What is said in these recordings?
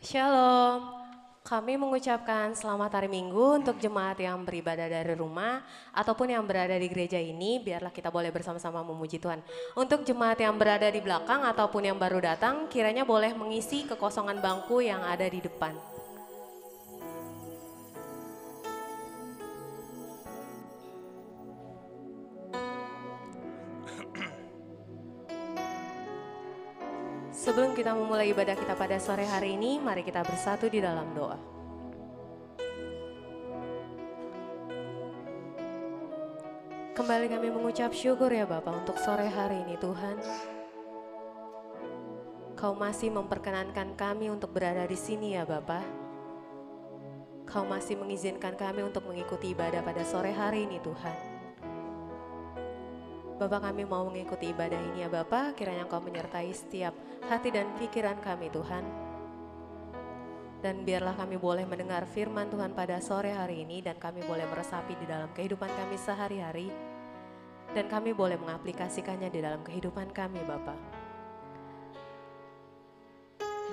Shalom, kami mengucapkan selamat hari Minggu untuk jemaat yang beribadah dari rumah ataupun yang berada di gereja ini, biarlah kita boleh bersama-sama memuji Tuhan. Untuk jemaat yang berada di belakang ataupun yang baru datang, kiranya boleh mengisi kekosongan bangku yang ada di depan. Sebelum kita memulai ibadah kita pada sore hari ini, mari kita bersatu di dalam doa. Kembali kami mengucap syukur ya Bapak untuk sore hari ini Tuhan. Kau masih memperkenankan kami untuk berada di sini ya Bapak. Kau masih mengizinkan kami untuk mengikuti ibadah pada sore hari ini Tuhan. Bapak, kami mau mengikuti ibadah ini ya Bapak, kiranya Engkau menyertai setiap hati dan pikiran kami Tuhan. Dan biarlah kami boleh mendengar firman Tuhan pada sore hari ini dan kami boleh meresapi di dalam kehidupan kami sehari-hari. Dan kami boleh mengaplikasikannya di dalam kehidupan kami Bapak.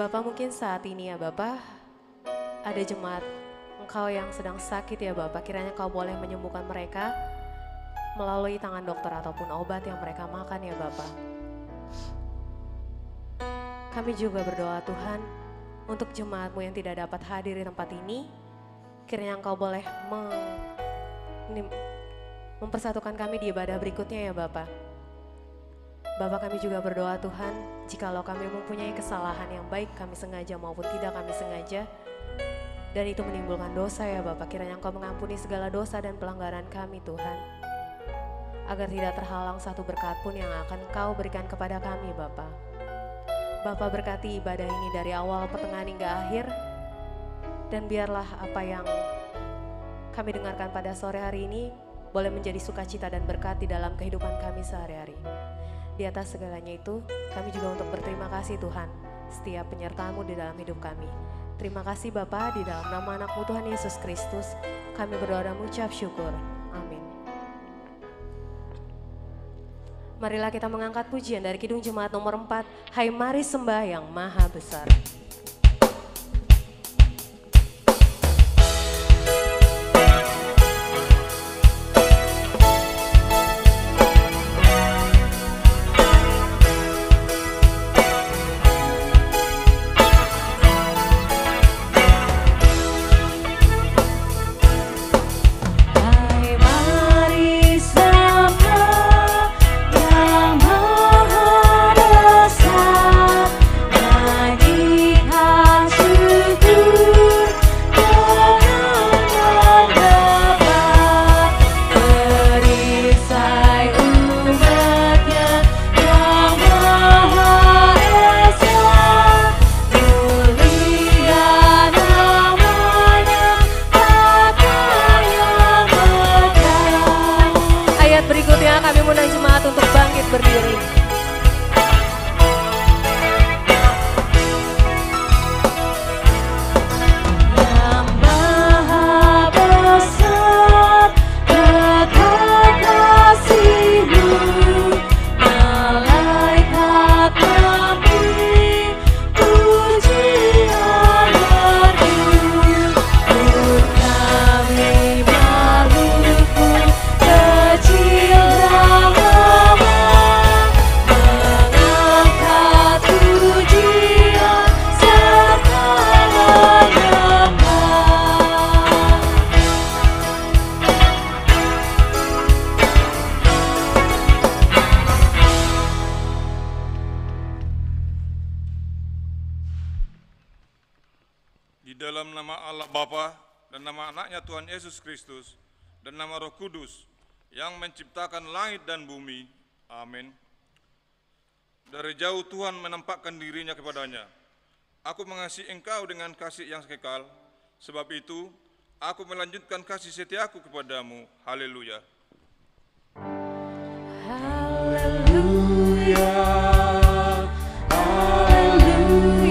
Bapak, mungkin saat ini ya Bapak, ada jemaat Engkau yang sedang sakit ya Bapak, kiranya Engkau boleh menyembuhkan mereka melalui tangan dokter ataupun obat yang mereka makan ya Bapak. Kami juga berdoa Tuhan untuk jemaat-Mu yang tidak dapat hadir di tempat ini, kiranya Engkau boleh mempersatukan kami di ibadah berikutnya ya Bapak. Bapak, kami juga berdoa Tuhan, jikalau kami mempunyai kesalahan yang baik kami sengaja maupun tidak kami sengaja, dan itu menimbulkan dosa ya Bapak, kiranya Engkau mengampuni segala dosa dan pelanggaran kami Tuhan. Agar tidak terhalang satu berkat pun yang akan Kau berikan kepada kami Bapa. Bapa, berkati ibadah ini dari awal pertengahan hingga akhir. Dan biarlah apa yang kami dengarkan pada sore hari ini boleh menjadi sukacita dan berkat di dalam kehidupan kami sehari-hari. Di atas segalanya itu kami juga untuk berterima kasih Tuhan setiap penyertaan-Mu di dalam hidup kami. Terima kasih Bapa, di dalam nama anak-Mu Tuhan Yesus Kristus kami berdoa dan mengucap syukur. Amin. Marilah kita mengangkat pujian dari Kidung Jemaat nomor 4, Hai Mari Sembah Yang Maha Besar. Yesus Kristus dan nama Roh Kudus yang menciptakan langit dan bumi. Amin. Dari jauh Tuhan menampakkan dirinya kepadanya. Aku mengasihi engkau dengan kasih yang kekal. Sebab itu aku melanjutkan kasih setiaku kepadamu. Haleluya. Haleluya. Hallelujah.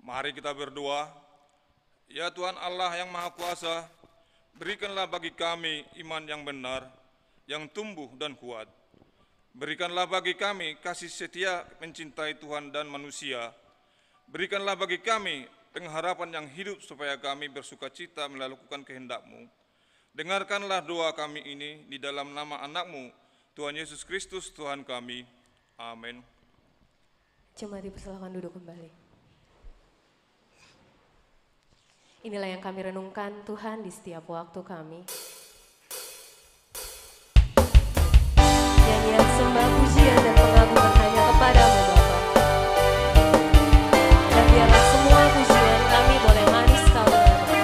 Mari kita berdoa. Ya Tuhan Allah yang Maha Kuasa, berikanlah bagi kami iman yang benar, yang tumbuh dan kuat. Berikanlah bagi kami kasih setia mencintai Tuhan dan manusia. Berikanlah bagi kami pengharapan yang hidup supaya kami bersukacita melakukan kehendak-Mu. Dengarkanlah doa kami ini di dalam nama anak-Mu, Tuhan Yesus Kristus Tuhan kami. Amin. Jemaat dipersilakan duduk kembali. Inilah yang kami renungkan Tuhan di setiap waktu kami. Nyanyian sembah pujian dan pengagungan hanya kepadamu Bapa. Dan biarlah semua pujian kami boleh manis kalau Bapa.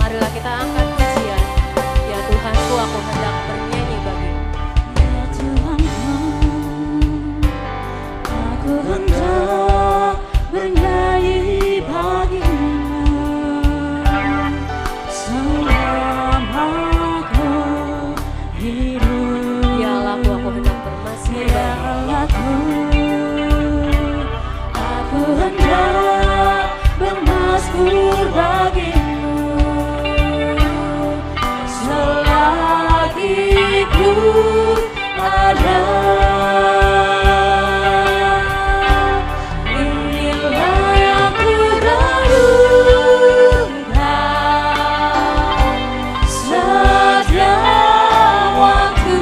Marilah kita angkat pujian. Ya Tuhanku, aku hendak bernyanyi bagimu. Ya Tuhanku, aku hendak bernyanyi bagimu. Aku hendak bermasmur aku hendak bermasmur bagimu selagi ku ada. Inilah yang ku rindukan setiap waktu.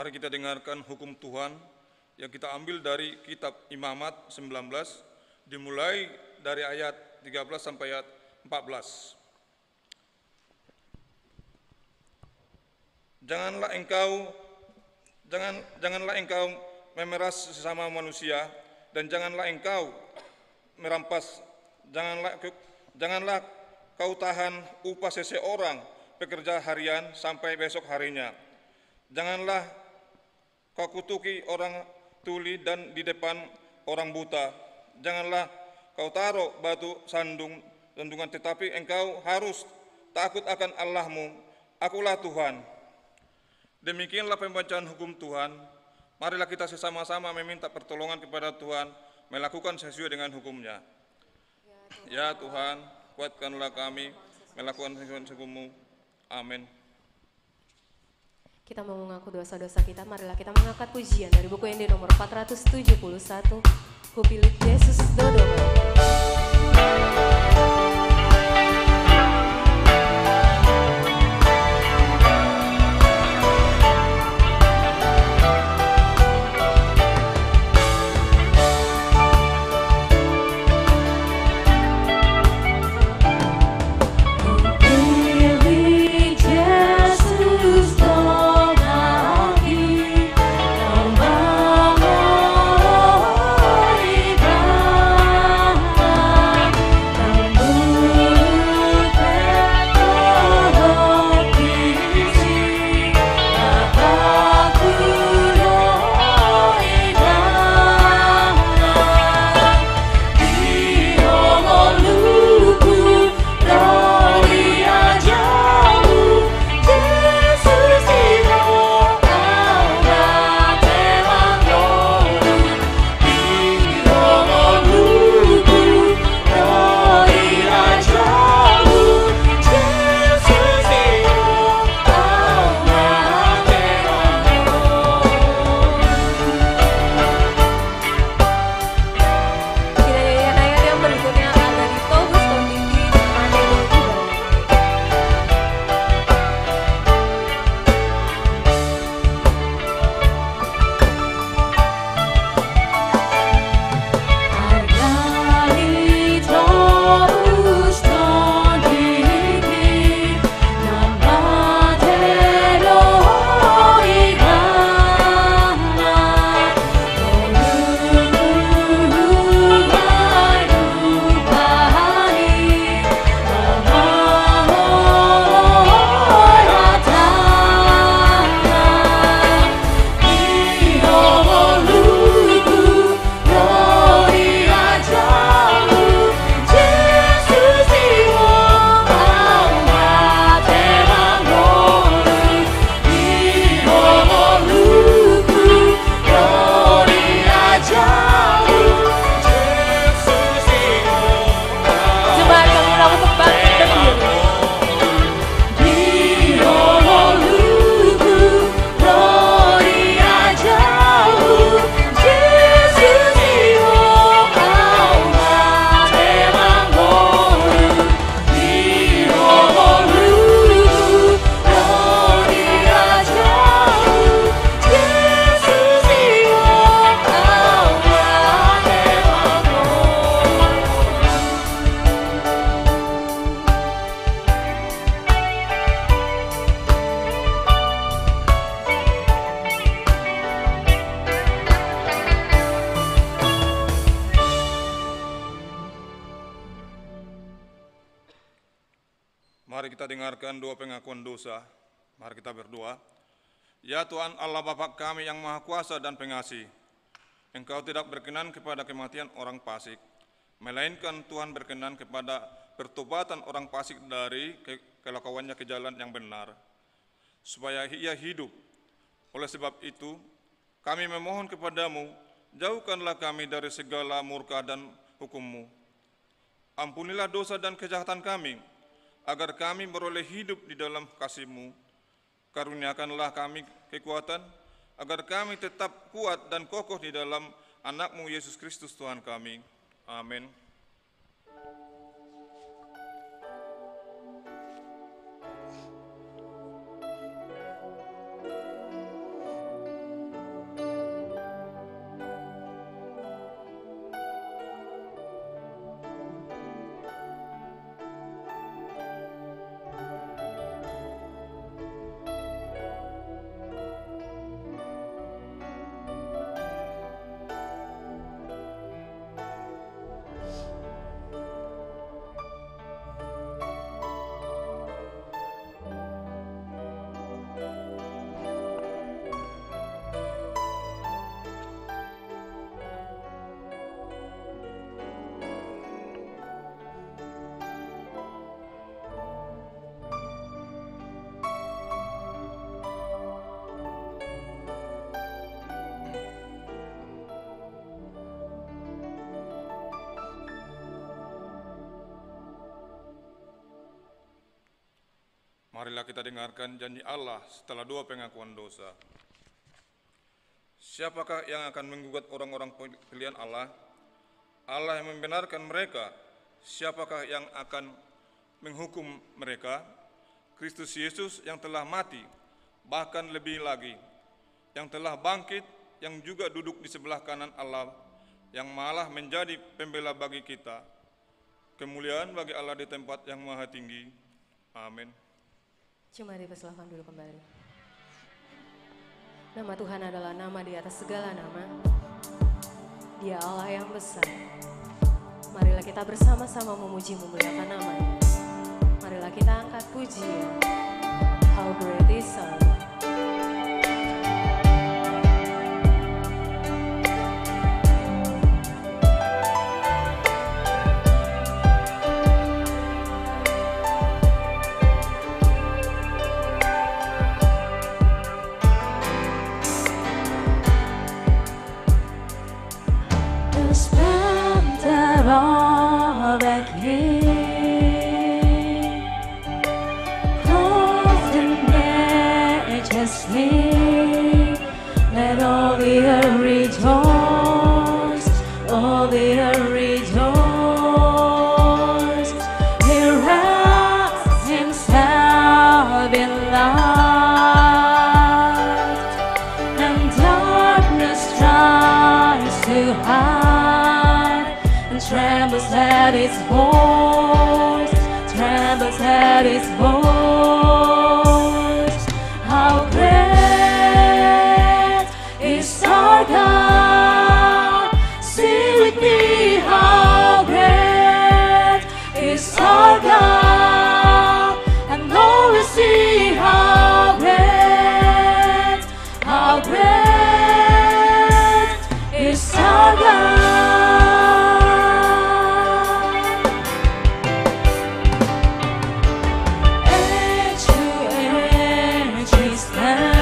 Mari kita dengarkan hukum Tuhan yang kita ambil dari kitab Imamat 19, dimulai dari ayat 13 sampai ayat 14. Janganlah engkau memeras sesama manusia, dan janganlah engkau merampas, janganlah kau tahan upah seseorang pekerja harian sampai besok harinya. Janganlah kau kutuki orang tuli dan di depan orang buta. Janganlah kau taruh batu sandungan, tetapi engkau harus takut akan Allahmu. Akulah Tuhan. Demikianlah pembacaan hukum Tuhan. Marilah kita sesama-sama meminta pertolongan kepada Tuhan, melakukan sesuai dengan hukum-Nya. Ya Tuhan, kuatkanlah kami melakukan sesuai hukum-Mu. Amin. Kita mau mengaku dosa-dosa kita, marilah kita mengangkat pujian dari buku Ende nomor 471, Ku Pilih Yesus Dodo. Mari kita dengarkan doa pengakuan dosa. Mari kita berdoa. Ya Tuhan Allah Bapa kami yang Maha Kuasa dan Pengasih, Engkau tidak berkenan kepada kematian orang fasik, melainkan Tuhan berkenan kepada pertobatan orang fasik dari kelakauannya ke jalan yang benar, supaya ia hidup. Oleh sebab itu, kami memohon kepadamu, jauhkanlah kami dari segala murka dan hukum-Mu. Ampunilah dosa dan kejahatan kami, agar kami beroleh hidup di dalam kasih-Mu. Karuniakanlah kami kekuatan, agar kami tetap kuat dan kokoh di dalam Anak-Mu Yesus Kristus Tuhan kami. Amin. Marilah kita dengarkan janji Allah setelah 2 pengakuan dosa. Siapakah yang akan menggugat orang-orang pilihan Allah? Allah yang membenarkan mereka. Siapakah yang akan menghukum mereka? Kristus Yesus yang telah mati, bahkan lebih lagi, yang telah bangkit, yang juga duduk di sebelah kanan Allah, yang malah menjadi pembela bagi kita. Kemuliaan bagi Allah di tempat yang maha tinggi. Amin. Cuma dipersilakan dulu kembali. Nama Tuhan adalah nama di atas segala nama. Dia Allah yang besar. Marilah kita bersama-sama memuji memuliakan nama-Nya. Marilah kita angkat pujian. How great is our God. The splendor of a king, clothed in majesty, let all the earth rejoice, all the earth rejoice. He wraps himself in light, and darkness tries to hide, and trembles at his voice, trembles at his voice. How great is our God! Sing with me, how great is our God! And all will see how great is our God. Edge to edge we stand.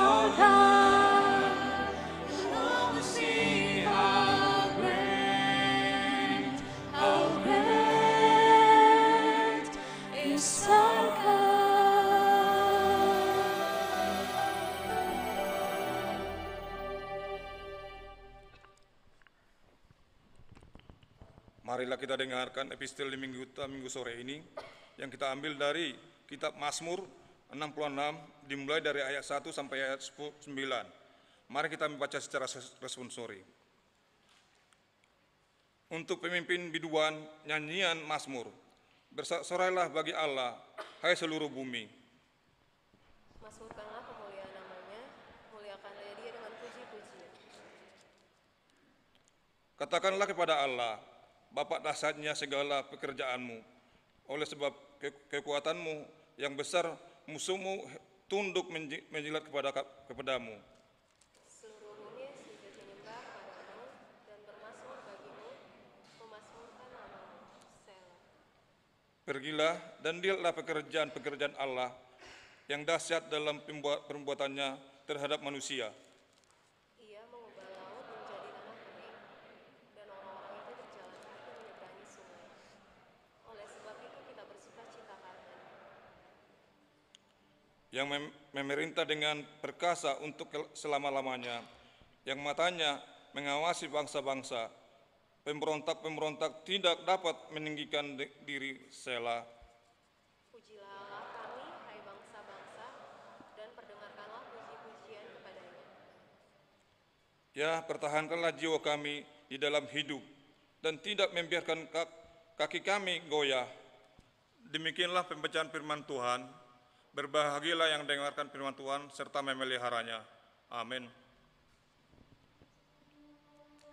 our God. Oh, we see how great is our God. Marilah kita dengarkan epistel di minggu sore ini yang kita ambil dari kitab Mazmur 66 dimulai dari ayat 1 sampai ayat 9. Mari kita membaca secara responsori. Untuk pemimpin biduan nyanyian Mazmur, bersorak-sorailah bagi Allah, hai seluruh bumi. Mazmurkanlah kemuliaan namanya, muliakanlah dia dengan puji-pujian. Katakanlah kepada Allah, Bapa dahsyatnya segala pekerjaanmu, oleh sebab kekuatanmu yang besar musuhmu tunduk menjilat kepadamu. Seluruh bumi sujud menyembah kepadamu dan bermazmur bagimu, memazmurkan namamu. Selah. Pergilah dan lihatlah pekerjaan-pekerjaan Allah yang dahsyat dalam perbuatannya terhadap manusia. Ia mengubah laut menjadi tanah kering, dan orang-orang itu berjalan kaki menyeberangi sungai. Oleh sebab itu kita bersukacita karena Yang memerintah dengan perkasa untuk selama-lamanya, yang matanya mengawasi bangsa-bangsa, pemberontak-pemberontak tidak dapat meninggikan diri. Selah. Pujilah Allah kami, hai bangsa-bangsa, dan perdengarkanlah puji-pujian kepadanya. Ya, pertahankanlah jiwa kami di dalam hidup, dan tidak membiarkan kaki kami goyah. Demikianlah pembacaan firman Tuhan. Berbahagialah yang dengarkan firman Tuhan serta memeliharanya. Amin.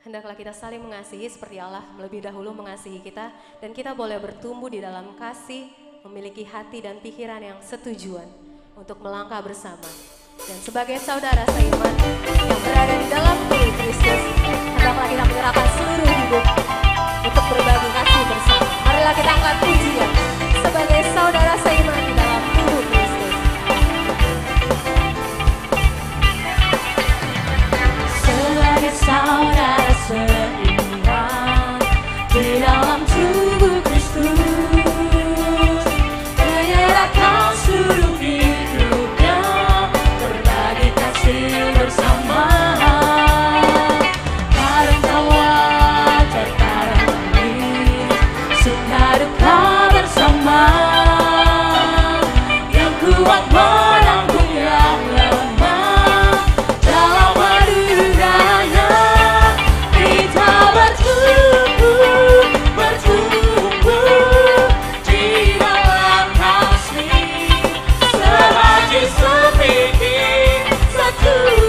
Hendaklah kita saling mengasihi seperti Allah lebih dahulu mengasihi kita, dan kita boleh bertumbuh di dalam kasih, memiliki hati dan pikiran yang setujuan untuk melangkah bersama. Dan sebagai saudara seiman yang berada di dalam tubuh Kristus, hendaklah kita menyerahkan seluruh hidup untuk berbagi kasih bersama. Marilah kita angkat pujian sebagai saudara seiman di dalam tubuh Kristus. Sebagai saudara seiman di dalam tubuh Kristus, menyerahkan seluruh hidupnya, berbagi kasih bersama. Karena wajar kadang tangis, suka duka bersama, yang kuat menanggung yang lemah. Dalam maduranya kita bertumbuh di dalam kasih, selagi sepikir satu.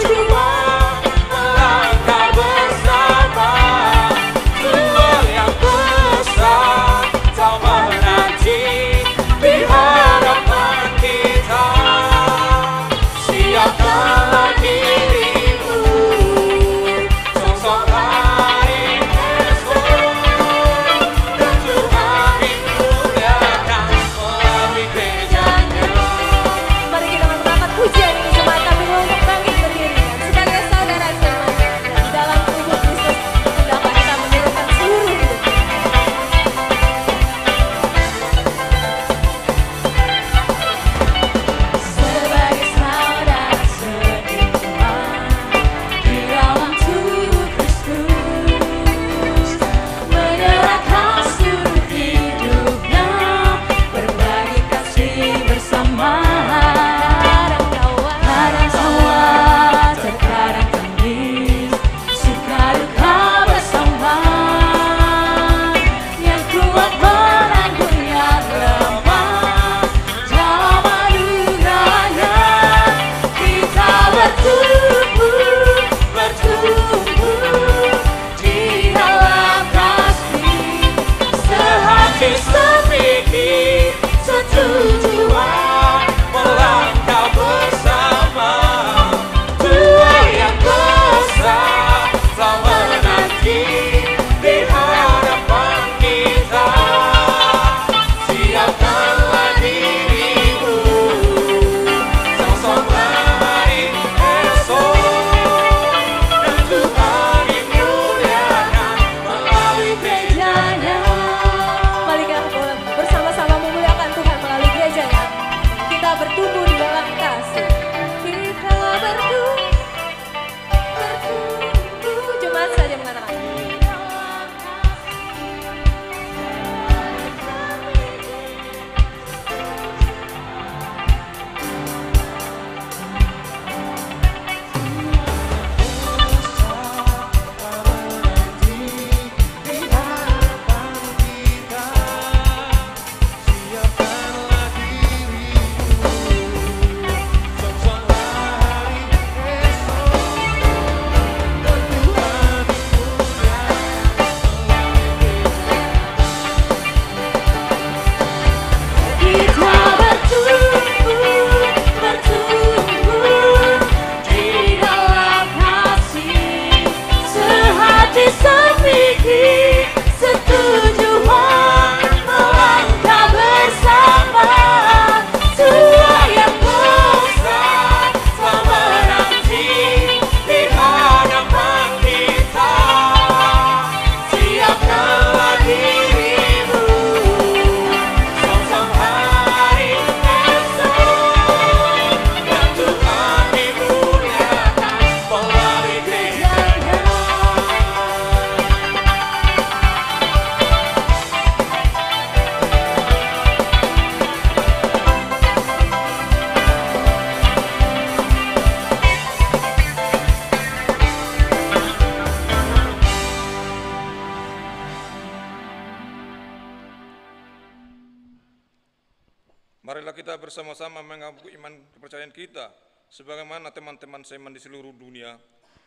kita bersama-sama mengaku iman kepercayaan kita, sebagaimana teman-teman seiman di seluruh dunia,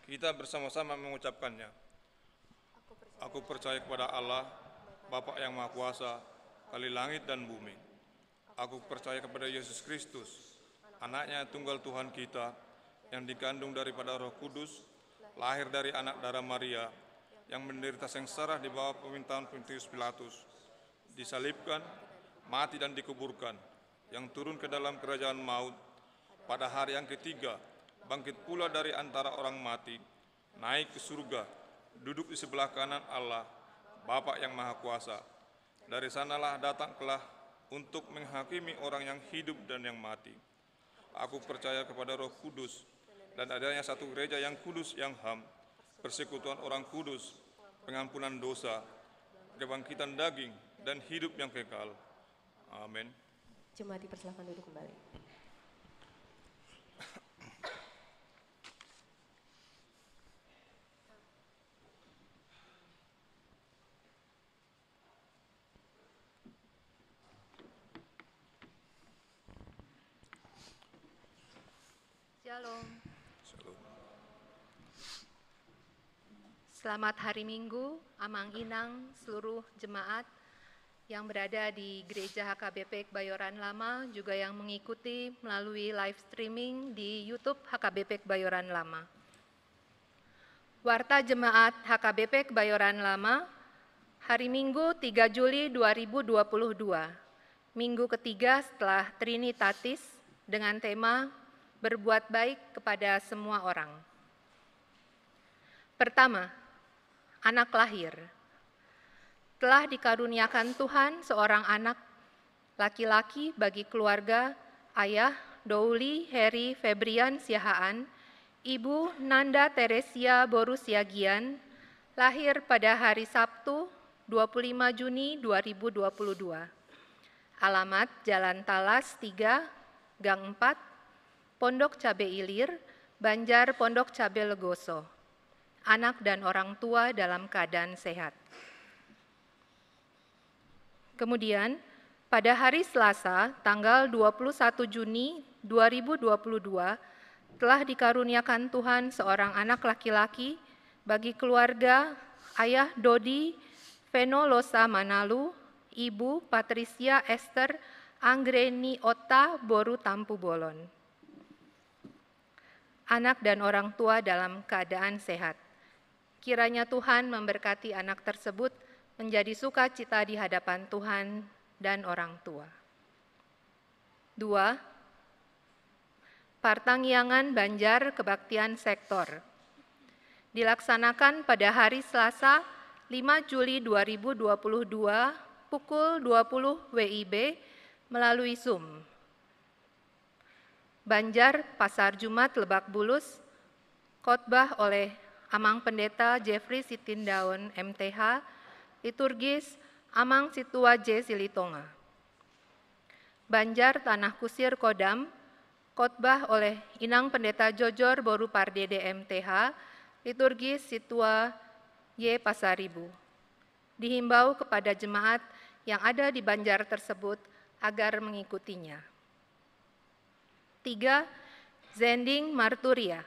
kita bersama-sama mengucapkannya. Aku percaya kepada Allah, Bapa yang Maha Kuasa, kali langit dan bumi. Aku percaya kepada Yesus Kristus, anaknya tunggal Tuhan kita, yang dikandung daripada Roh Kudus, lahir dari anak darah Maria, yang menderita sengsara di bawah pemerintahan Pontius Pilatus, disalibkan, mati dan dikuburkan, yang turun ke dalam kerajaan maut, pada hari yang ketiga, bangkit pula dari antara orang mati, naik ke surga, duduk di sebelah kanan Allah, Bapa yang Maha Kuasa. Dari sanalah datang kelak untuk menghakimi orang yang hidup dan yang mati. Aku percaya kepada Roh Kudus, dan adanya satu gereja yang kudus yang ham, persekutuan orang kudus, pengampunan dosa, kebangkitan daging, dan hidup yang kekal. Amin. Jemaat dipersilakan duduk kembali. Shalom. Shalom. Selamat hari Minggu, Amang Inang, seluruh jemaat yang berada di Gereja HKBP Kebayoran Lama, juga yang mengikuti melalui live streaming di YouTube HKBP Kebayoran Lama. Warta Jemaat HKBP Kebayoran Lama, hari Minggu 3 Juli 2022, minggu ketiga setelah Trinitatis dengan tema berbuat baik kepada semua orang. Pertama, anak lahir. Telah dikaruniakan Tuhan seorang anak laki-laki bagi keluarga ayah Douli Heri Febrian Siahaan, ibu Nanda Teresia Boru Siagian, lahir pada hari Sabtu 25 Juni 2022. Alamat Jalan Talas 3, Gang 4, Pondok Cabe Ilir, Banjar Pondok Cabe Legoso. Anak dan orang tua dalam keadaan sehat. Kemudian, pada hari Selasa, tanggal 21 Juni 2022, telah dikaruniakan Tuhan seorang anak laki-laki bagi keluarga ayah Dodi Fenolosa Manalu, ibu Patricia Esther Anggreni Ota Boru Tampu Bolon. Anak dan orang tua dalam keadaan sehat. Kiranya Tuhan memberkati anak tersebut menjadi sukacita di hadapan Tuhan dan orang tua. 2. Partangyangan Banjar Kebaktian Sektor. Dilaksanakan pada hari Selasa 5 Juli 2022 pukul 20 WIB melalui Zoom. Banjar Pasar Jumat Lebak Bulus, khotbah oleh Amang Pendeta Jeffrey Sitindaun MTH, liturgis Amang Situa J. Silitonga. Banjar Tanah Kusir Kodam, khotbah oleh Inang Pendeta Jojor Boru Pardede MTH, liturgis Situa Y. Pasaribu. Dihimbau kepada jemaat yang ada di Banjar tersebut agar mengikutinya. 3. Zending Marturia.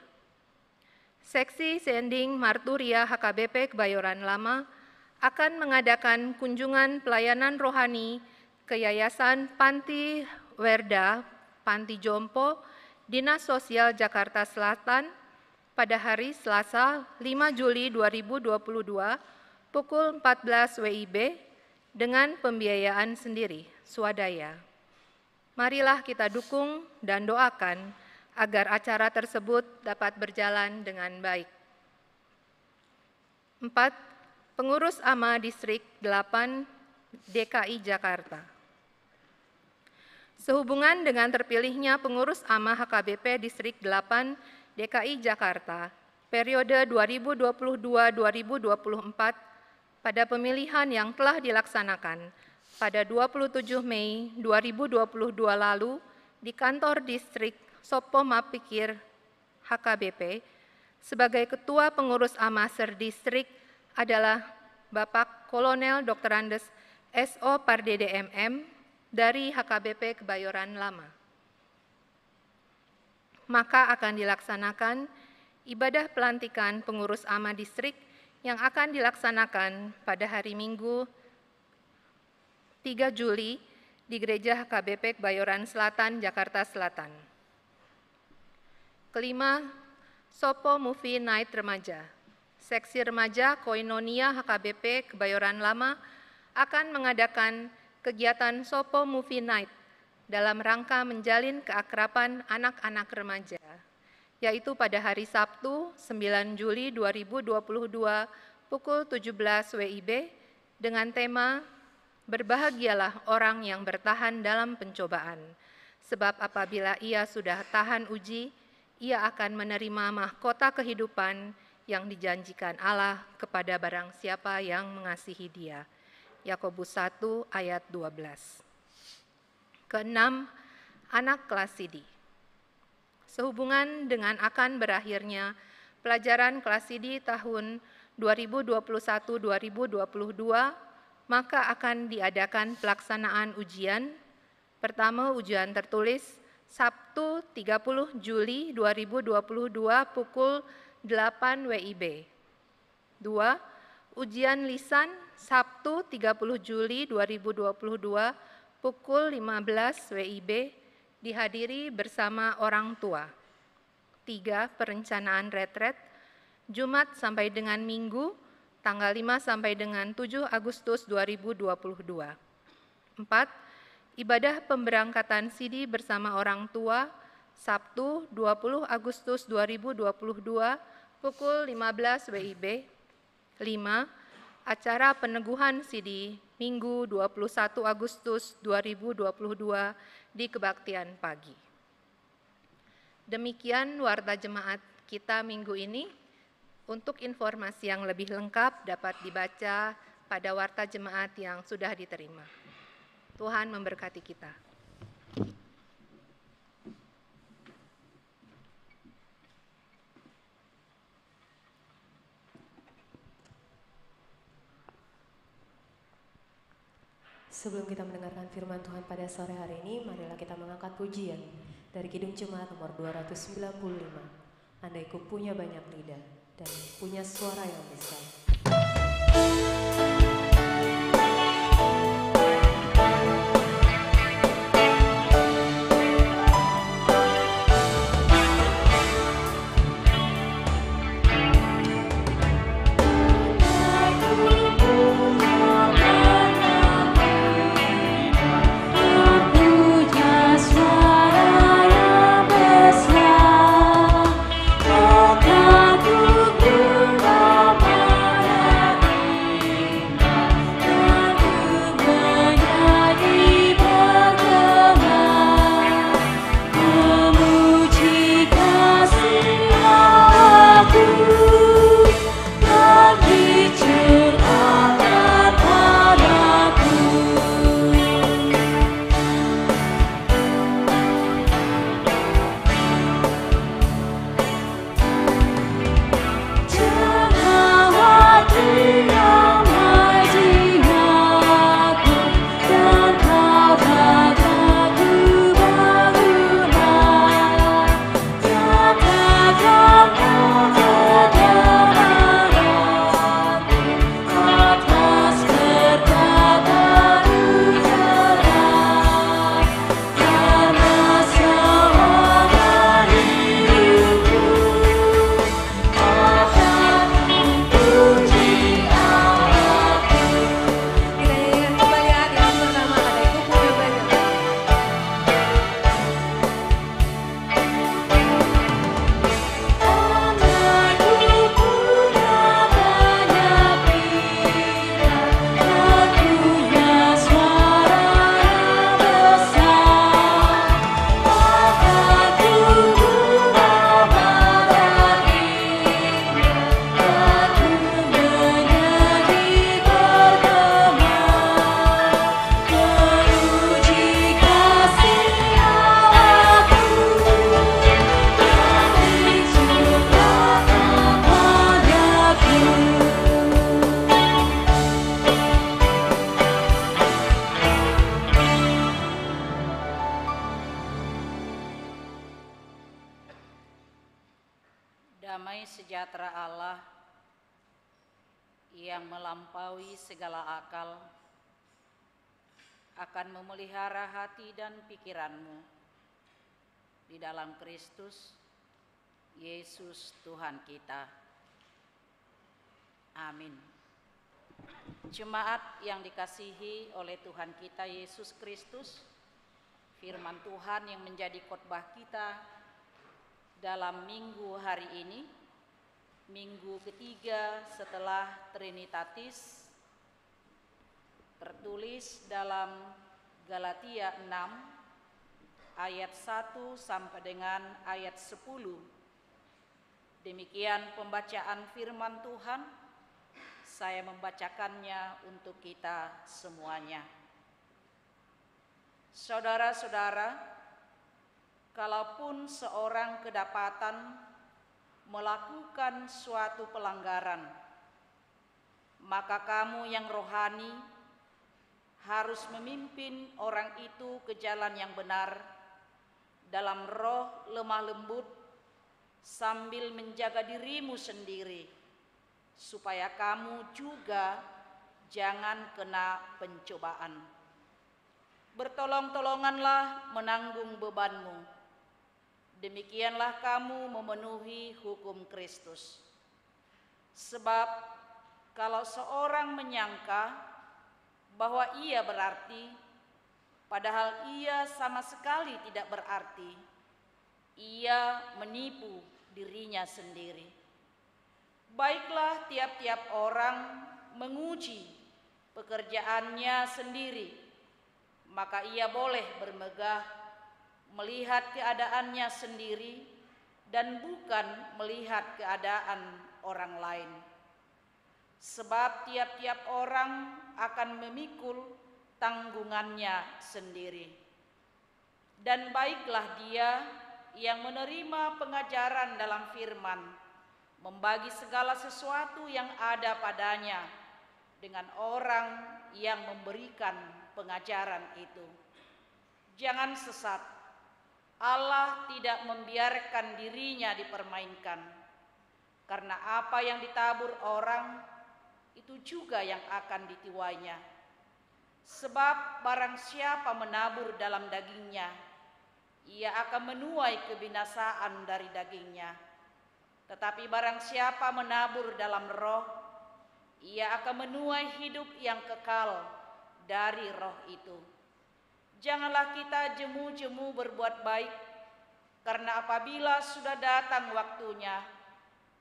Seksi Zending Marturia HKBP Kebayoran Lama akan mengadakan kunjungan pelayanan rohani ke Yayasan Panti Werda, Panti Jompo, Dinas Sosial Jakarta Selatan pada hari Selasa 5 Juli 2022 pukul 14 WIB dengan pembiayaan sendiri, swadaya. Marilah kita dukung dan doakan agar acara tersebut dapat berjalan dengan baik. 4. Pengurus AMA Distrik 8 DKI Jakarta. Sehubungan dengan terpilihnya pengurus AMA HKBP Distrik 8 DKI Jakarta periode 2022-2024 pada pemilihan yang telah dilaksanakan pada 27 Mei 2022 lalu di kantor distrik Sopo Mapikir HKBP sebagai Ketua Pengurus AMA Serdistrik adalah Bapak Kolonel Dr. Andes S.O. Pardede MM, dari HKBP Kebayoran Lama. Maka akan dilaksanakan ibadah pelantikan pengurus AMA distrik yang akan dilaksanakan pada hari Minggu 3 Juli di Gereja HKBP Kebayoran Selatan, Jakarta Selatan. Kelima, Sopo Movie Night Remaja. Seksi Remaja Koinonia HKBP Kebayoran Lama akan mengadakan kegiatan Sopo Movie Night dalam rangka menjalin keakraban anak-anak remaja, yaitu pada hari Sabtu 9 Juli 2022 pukul 17 WIB dengan tema Berbahagialah orang yang bertahan dalam pencobaan, sebab apabila ia sudah tahan uji, ia akan menerima mahkota kehidupan yang dijanjikan Allah kepada barang siapa yang mengasihi Dia. Yakobus 1 ayat 12. Keenam, anak kelas CD. Sehubungan dengan akan berakhirnya pelajaran kelas CD tahun 2021-2022, maka akan diadakan pelaksanaan ujian. Pertama, ujian tertulis Sabtu 30 Juli 2022 pukul 8 WIB. 2. Ujian lisan Sabtu 30 Juli 2022 pukul 15 WIB dihadiri bersama orang tua. 3. Perencanaan retret Jumat sampai dengan Minggu tanggal 5 sampai dengan 7 Agustus 2022. 4. Ibadah pemberangkatan CD bersama orang tua Sabtu 20 Agustus 2022 pukul 15 WIB. 5. Acara peneguhan CD Minggu 21 Agustus 2022 di kebaktian pagi. Demikian warta jemaat kita minggu ini. Untuk informasi yang lebih lengkap dapat dibaca pada warta jemaat yang sudah diterima. Tuhan memberkati kita. Sebelum kita mendengarkan firman Tuhan pada sore hari ini, marilah kita mengangkat pujian dari Kidung Jemaat nomor 295. Andaiku punya banyak lidah dan punya suara yang besar. Kau tak Damai sejahtera Allah yang melampaui segala akal akan memelihara hati dan pikiranmu di dalam Kristus Yesus Tuhan kita. Amin. Jemaat yang dikasihi oleh Tuhan kita Yesus Kristus, firman Tuhan yang menjadi khotbah kita dalam minggu hari ini, minggu ketiga setelah Trinitatis, tertulis dalam Galatia 6 ayat 1 sampai dengan ayat 10. Demikian pembacaan firman Tuhan, saya membacakannya untuk kita semuanya. Saudara-saudara, kalaupun seorang kedapatan melakukan suatu pelanggaran, maka kamu yang rohani harus memimpin orang itu ke jalan yang benar dalam roh lemah lembut sambil menjaga dirimu sendiri, supaya kamu juga jangan kena pencobaan. Bertolong-tolonganlah menanggung bebanmu. Demikianlah kamu memenuhi hukum Kristus. Sebab kalau seorang menyangka bahwa ia berarti, padahal ia sama sekali tidak berarti, ia menipu dirinya sendiri. Baiklah tiap-tiap orang menguji pekerjaannya sendiri, maka ia boleh bermegah melihat keadaannya sendiri dan bukan melihat keadaan orang lain. Sebab tiap-tiap orang akan memikul tanggungannya sendiri. Dan baiklah dia yang menerima pengajaran dalam firman, membagi segala sesuatu yang ada padanya dengan orang yang memberikan pengajaran itu. Jangan sesat, Allah tidak membiarkan dirinya dipermainkan, karena apa yang ditabur orang, itu juga yang akan dituainya. Sebab barang siapa menabur dalam dagingnya, ia akan menuai kebinasaan dari dagingnya. Tetapi barang siapa menabur dalam roh, ia akan menuai hidup yang kekal dari roh itu. Janganlah kita jemu-jemu berbuat baik, karena apabila sudah datang waktunya,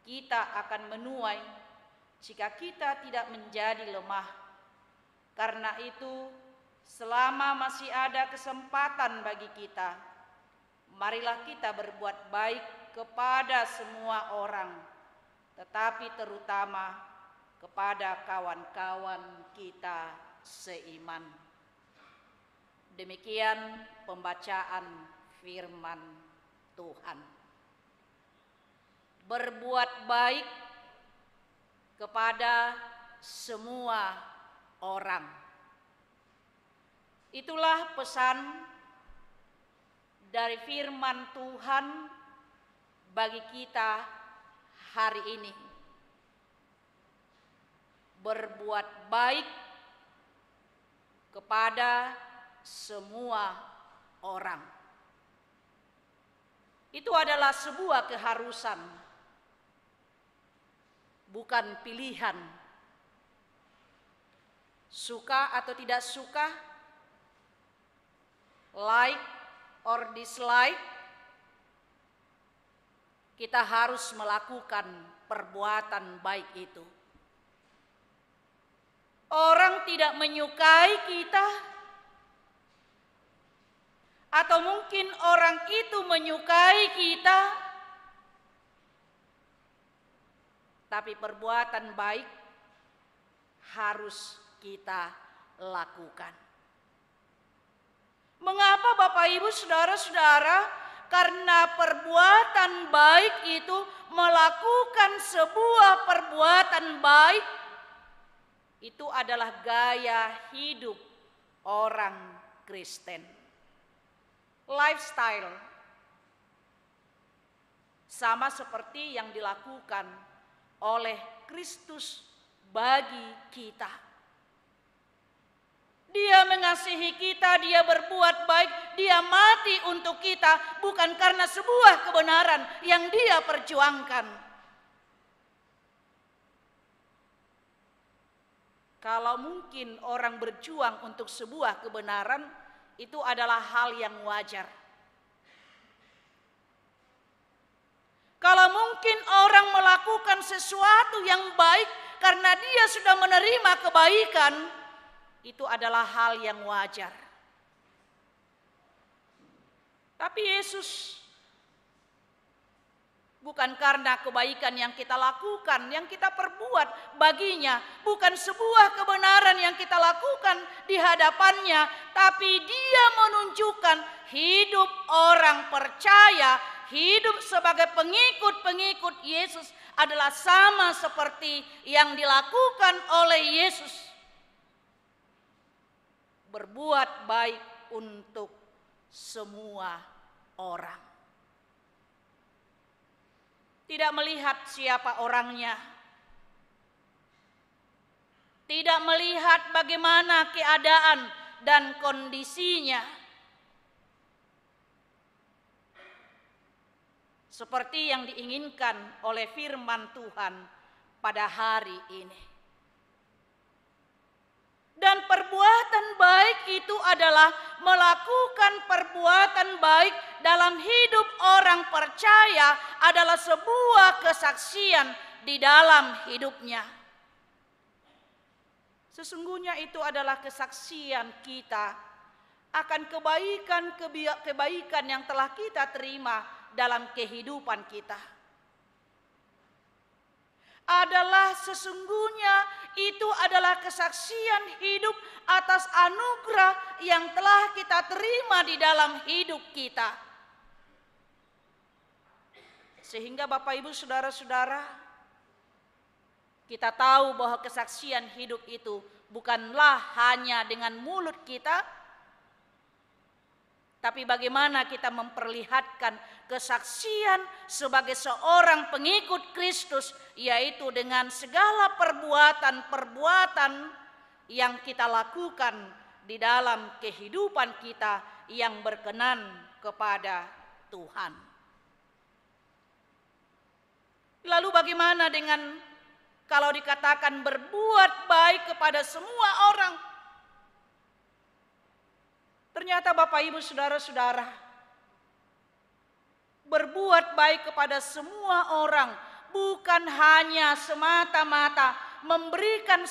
kita akan menuai jika kita tidak menjadi lemah. Karena itu, selama masih ada kesempatan bagi kita, marilah kita berbuat baik kepada semua orang, tetapi terutama kepada kawan-kawan kita seiman. Demikian pembacaan firman Tuhan. Berbuat baik kepada semua orang. Itulah pesan dari firman Tuhan bagi kita hari ini. Berbuat baik kepada semua orang. Itu adalah sebuah keharusan, bukan pilihan. Suka atau tidak suka, like or dislike, kita harus melakukan perbuatan baik itu. Orang tidak menyukai kita, atau mungkin orang itu menyukai kita, tapi perbuatan baik harus kita lakukan. Mengapa Bapak Ibu Saudara-saudara? Karena perbuatan baik itu, melakukan sebuah perbuatan baik, itu adalah gaya hidup orang Kristen. Lifestyle. sama seperti yang dilakukan oleh Kristus bagi kita. Dia mengasihi kita, dia berbuat baik, dia mati untuk kita bukan karena sebuah kebenaran yang dia perjuangkan. Kalau mungkin orang berjuang untuk sebuah kebenaran, itu adalah hal yang wajar. Kalau mungkin orang melakukan sesuatu yang baik karena dia sudah menerima kebaikan, itu adalah hal yang wajar. Tapi Yesus bukan karena kebaikan yang kita lakukan, yang kita perbuat baginya, bukan sebuah kebenaran yang kita lakukan di hadapannya, tapi dia menunjukkan hidup orang percaya, hidup sebagai pengikut-pengikut Yesus adalah sama seperti yang dilakukan oleh Yesus. Berbuat baik untuk semua orang. Tidak melihat siapa orangnya. Tidak melihat bagaimana keadaan dan kondisinya. Seperti yang diinginkan oleh firman Tuhan pada hari ini. Dan perbuatan baik itu adalah melakukan perbuatan baik dalam hidup orang percaya adalah sebuah kesaksian di dalam hidupnya. Sesungguhnya itu adalah kesaksian kita akan kebaikan yang telah kita terima dalam kehidupan kita. Adalah sesungguhnya itu adalah kesaksian hidup atas anugerah yang telah kita terima di dalam hidup kita. Sehingga Bapak Ibu Saudara-saudara, kita tahu bahwa kesaksian hidup itu bukanlah hanya dengan mulut kita, tapi bagaimana kita memperlihatkan kesaksian sebagai seorang pengikut Kristus, yaitu dengan segala perbuatan-perbuatan yang kita lakukan di dalam kehidupan kita yang berkenan kepada Tuhan. Lalu bagaimana dengan kalau dikatakan berbuat baik kepada semua orang? Ternyata Bapak Ibu Saudara-saudara, berbuat baik kepada semua orang bukan hanya semata-mata memberikan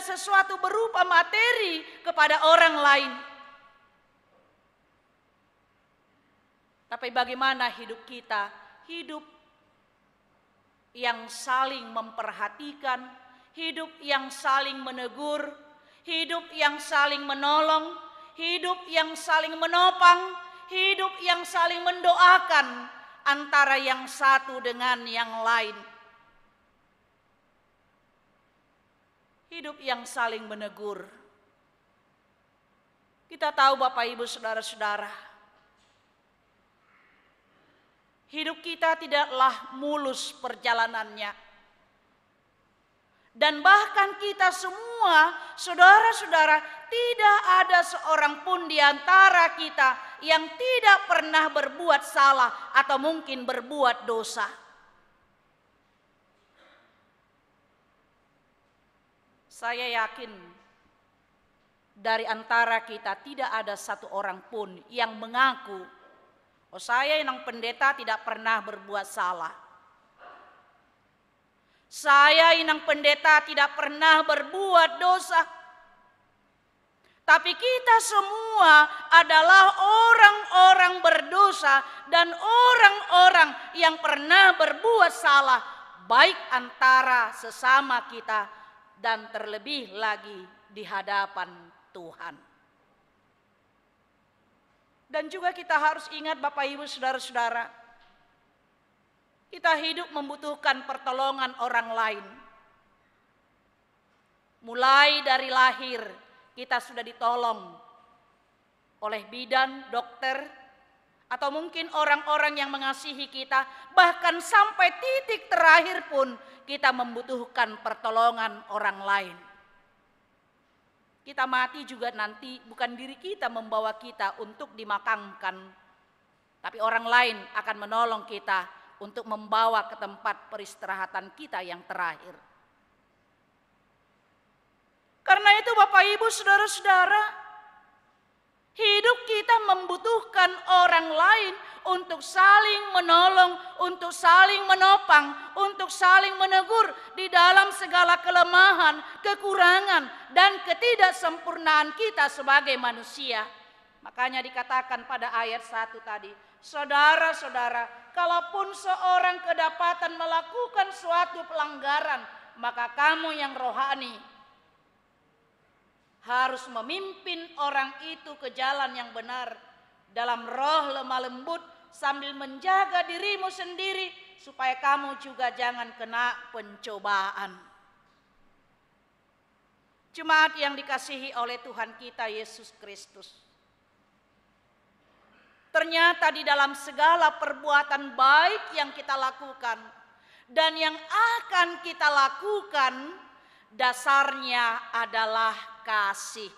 sesuatu berupa materi kepada orang lain. Tapi bagaimana hidup kita? Hidup yang saling memperhatikan, hidup yang saling menegur, hidup yang saling menolong, hidup yang saling menopang, hidup yang saling mendoakan antara yang satu dengan yang lain. Hidup yang saling menegur. Kita tahu Bapak Ibu Saudara-saudara, hidup kita tidaklah mulus perjalanannya. Dan bahkan kita semua, saudara-saudara, tidak ada seorang pun di antara kita yang tidak pernah berbuat salah atau mungkin berbuat dosa. Saya yakin dari antara kita tidak ada satu orang pun yang mengaku, oh saya yang pendeta tidak pernah berbuat salah. Saya inang pendeta tidak pernah berbuat dosa. Tapi kita semua adalah orang-orang berdosa dan orang-orang yang pernah berbuat salah, baik antara sesama kita dan terlebih lagi di hadapan Tuhan. Dan juga kita harus ingat Bapak Ibu Saudara-saudara, kita hidup membutuhkan pertolongan orang lain. Mulai dari lahir kita sudah ditolong oleh bidan, dokter, atau mungkin orang-orang yang mengasihi kita, bahkan sampai titik terakhir pun kita membutuhkan pertolongan orang lain. Kita mati juga nanti bukan diri kita membawa kita untuk dimakamkan, tapi orang lain akan menolong kita untuk membawa ke tempat peristirahatan kita yang terakhir. Karena itu Bapak Ibu Saudara-saudara, hidup kita membutuhkan orang lain untuk saling menolong, untuk saling menopang, untuk saling menegur di dalam segala kelemahan, kekurangan, dan ketidaksempurnaan kita sebagai manusia. Makanya dikatakan pada ayat 1 tadi, saudara-saudara, kalaupun seorang kedapatan melakukan suatu pelanggaran, maka kamu yang rohani harus memimpin orang itu ke jalan yang benar dalam roh lemah lembut, sambil menjaga dirimu sendiri supaya kamu juga jangan kena pencobaan. Jemaat yang dikasihi oleh Tuhan kita Yesus Kristus, ternyata di dalam segala perbuatan baik yang kita lakukan dan yang akan kita lakukan, dasarnya adalah kasih.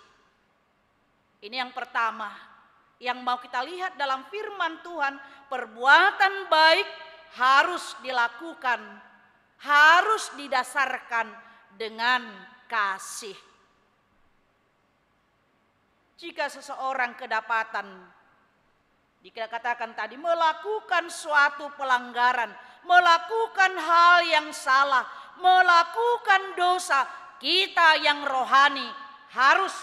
Ini yang pertama yang mau kita lihat dalam firman Tuhan. Perbuatan baik harus dilakukan, harus didasarkan dengan kasih. Jika seseorang kedapatan, dikatakan tadi, melakukan suatu pelanggaran, melakukan hal yang salah, melakukan dosa, kita yang rohani harus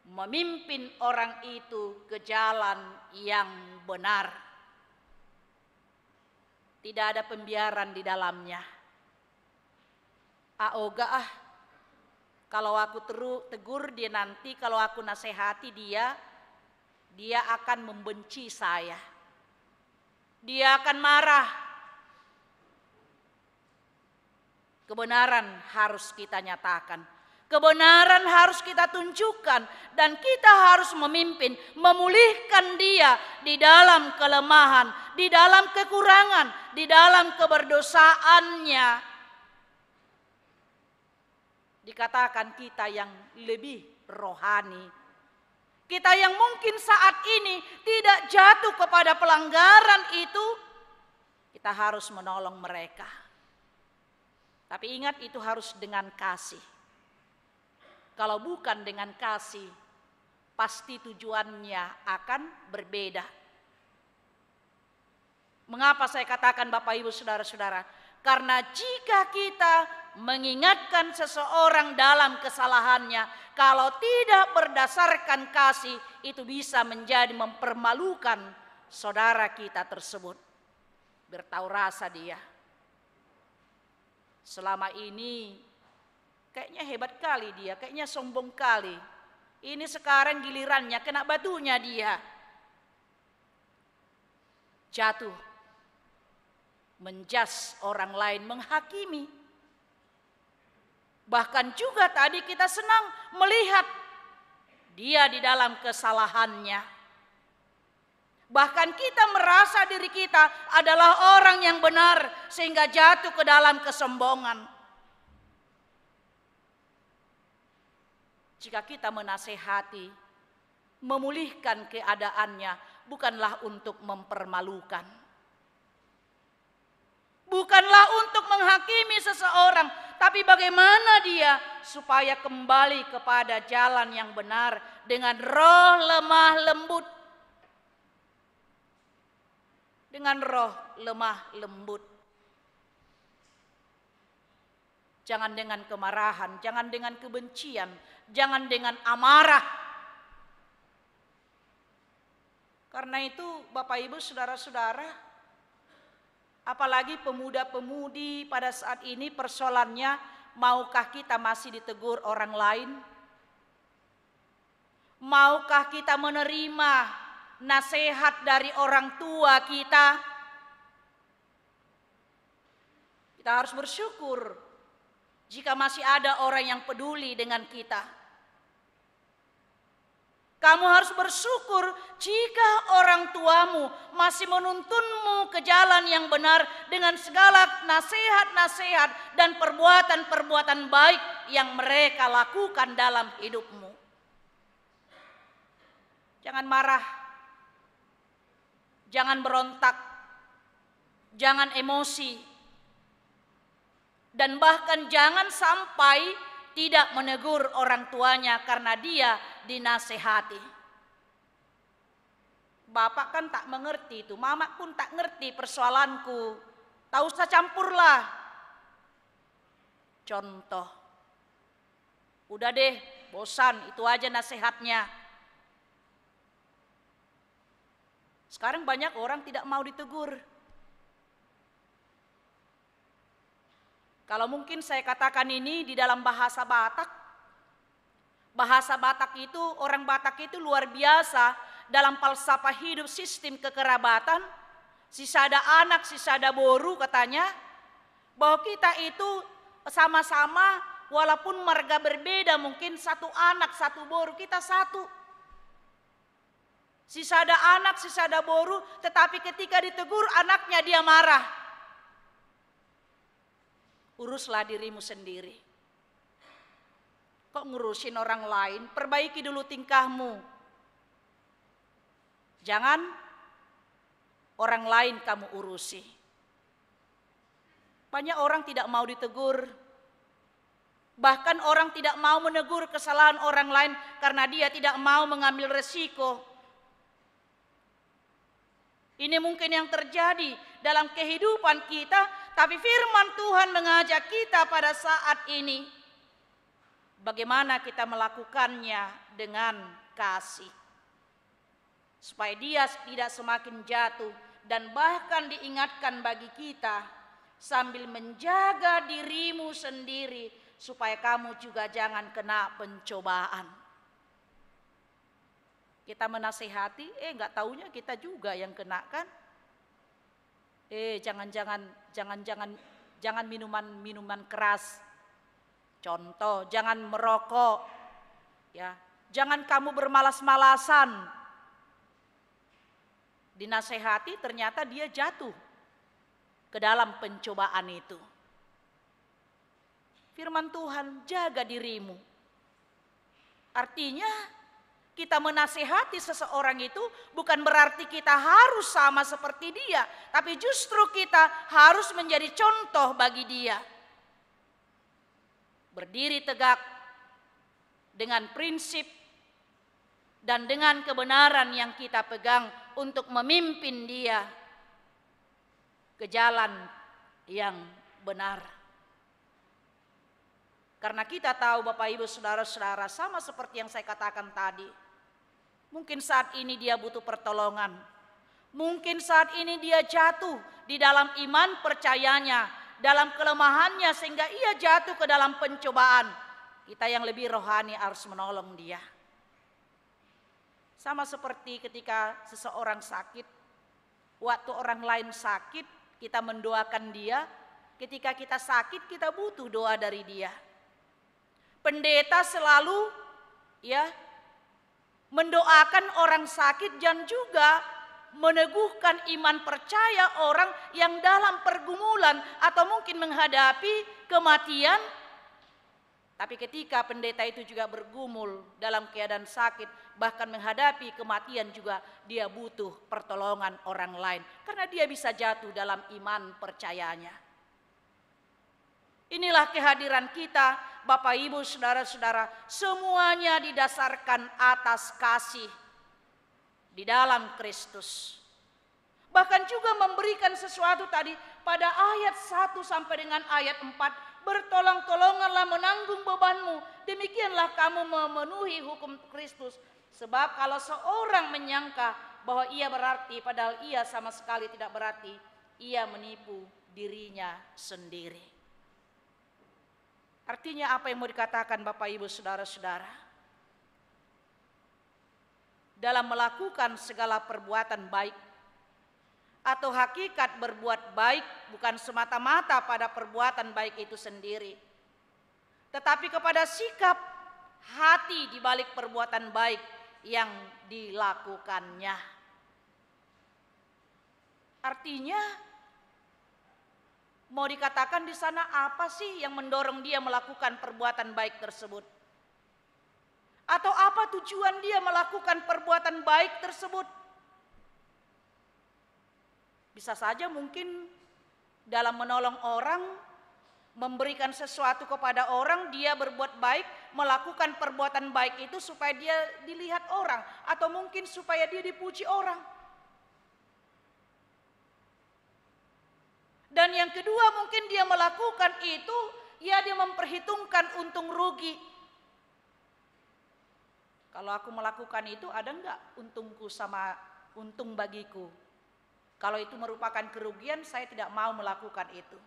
memimpin orang itu ke jalan yang benar. Tidak ada pembiaran di dalamnya. Kalau aku tegur dia nanti, kalau aku nasihati dia akan membenci saya. Dia akan marah. Kebenaran harus kita nyatakan. Kebenaran harus kita tunjukkan, dan kita harus memimpin, memulihkan dia di dalam kelemahan, di dalam kekurangan, di dalam keberdosaannya. Dikatakan kita yang lebih rohani, kita yang mungkin saat ini tidak jatuh kepada pelanggaran itu, kita harus menolong mereka. Tapi ingat, itu harus dengan kasih. Kalau bukan dengan kasih, pasti tujuannya akan berbeda. Mengapa saya katakan Bapak Ibu Saudara-saudara? Karena jika kita mengingatkan seseorang dalam kesalahannya, kalau tidak berdasarkan kasih, itu bisa menjadi mempermalukan saudara kita tersebut. Bertahu rasa dia, selama ini kayaknya hebat kali dia, kayaknya sombong kali. Ini sekarang gilirannya kena batunya dia. Jatuh, menjas orang lain, menghakimi. Bahkan juga tadi kita senang melihat dia di dalam kesalahannya. Bahkan kita merasa diri kita adalah orang yang benar sehingga jatuh ke dalam kesombongan. Jika kita menasehati, memulihkan keadaannya, bukanlah untuk mempermalukan. Bukanlah untuk menghakimi seseorang, tapi bagaimana dia supaya kembali kepada jalan yang benar dengan roh lemah lembut. Dengan roh lemah lembut. Jangan dengan kemarahan, jangan dengan kebencian, jangan dengan amarah. Karena itu Bapak Ibu Saudara-saudara, apalagi pemuda-pemudi pada saat ini persoalannya, maukah kita masih ditegur orang lain? Maukah kita menerima nasihat dari orang tua kita? Kita harus bersyukur jika masih ada orang yang peduli dengan kita. Kamu harus bersyukur jika orang tuamu masih menuntunmu ke jalan yang benar dengan segala nasihat-nasihat dan perbuatan-perbuatan baik yang mereka lakukan dalam hidupmu. Jangan marah, jangan berontak, jangan emosi, dan bahkan jangan sampai tidak menegur orang tuanya karena dia dinasehati. Bapak kan tak mengerti itu, mama pun tak ngerti persoalanku. Tak usah campurlah. Contoh. Udah deh, bosan, itu aja nasihatnya. Sekarang banyak orang tidak mau ditegur. Kalau mungkin saya katakan ini di dalam bahasa Batak. Bahasa Batak itu, orang Batak itu luar biasa dalam falsafah hidup sistem kekerabatan. Sisada anak, sisada boru katanya. Bahwa kita itu sama-sama walaupun marga berbeda, mungkin satu anak, satu boru, kita satu. Sisada anak, sisada boru, tetapi ketika ditegur anaknya dia marah. Uruslah dirimu sendiri. Kok ngurusin orang lain? Perbaiki dulu tingkahmu. Jangan orang lain kamu urusi. Banyak orang tidak mau ditegur. Bahkan orang tidak mau menegur kesalahan orang lain karena dia tidak mau mengambil resiko. Ini mungkin yang terjadi dalam kehidupan kita, tapi firman Tuhan mengajak kita pada saat ini. Bagaimana kita melakukannya dengan kasih. Supaya dia tidak semakin jatuh dan bahkan diingatkan bagi kita sambil menjaga dirimu sendiri supaya kamu juga jangan kena pencobaan. Kita menasihati, nggak taunya kita juga yang kena kan? Jangan minuman keras. Contoh, jangan merokok. Ya, jangan kamu bermalas-malasan. Dinasehati ternyata dia jatuh ke dalam pencobaan itu. Firman Tuhan, jaga dirimu. Artinya kita menasihati seseorang itu bukan berarti kita harus sama seperti dia, tapi justru kita harus menjadi contoh bagi dia. Berdiri tegak dengan prinsip dan dengan kebenaran yang kita pegang untuk memimpin dia ke jalan yang benar. Karena kita tahu Bapak Ibu Saudara-saudara, sama seperti yang saya katakan tadi, mungkin saat ini dia butuh pertolongan. Mungkin saat ini dia jatuh di dalam iman percayanya, dalam kelemahannya sehingga ia jatuh ke dalam pencobaan. Kita yang lebih rohani harus menolong dia. Sama seperti ketika seseorang sakit, waktu orang lain sakit, kita mendoakan dia. Ketika kita sakit, kita butuh doa dari dia. Pendeta selalu mendoakan orang sakit dan juga meneguhkan iman percaya orang yang dalam pergumulan atau mungkin menghadapi kematian. Tapi ketika pendeta itu juga bergumul dalam keadaan sakit, bahkan menghadapi kematian juga dia butuh pertolongan orang lain. Karena dia bisa jatuh dalam iman percayanya. Inilah kehadiran kita, Bapak Ibu Saudara-saudara, semuanya didasarkan atas kasih di dalam Kristus. Bahkan juga memberikan sesuatu tadi pada ayat 1 sampai dengan ayat 4, bertolong-tolonganlah menanggung bebanmu, demikianlah kamu memenuhi hukum Kristus. Sebab kalau seorang menyangka bahwa ia berarti padahal ia sama sekali tidak berarti, ia menipu dirinya sendiri. Artinya apa yang mau dikatakan Bapak Ibu Saudara-saudara? Dalam melakukan segala perbuatan baik atau hakikat berbuat baik bukan semata-mata pada perbuatan baik itu sendiri, tetapi kepada sikap hati di balik perbuatan baik yang dilakukannya. Artinya, mau dikatakan di sana apa sih yang mendorong dia melakukan perbuatan baik tersebut? Atau apa tujuan dia melakukan perbuatan baik tersebut? Bisa saja mungkin dalam menolong orang, memberikan sesuatu kepada orang, dia berbuat baik, melakukan perbuatan baik itu supaya dia dilihat orang, atau mungkin supaya dia dipuji orang. Dan yang kedua, mungkin dia melakukan itu, ya dia memperhitungkan untung rugi. Kalau aku melakukan itu, ada enggak untungku sama untung bagiku? Kalau itu merupakan kerugian, saya tidak mau melakukan itu.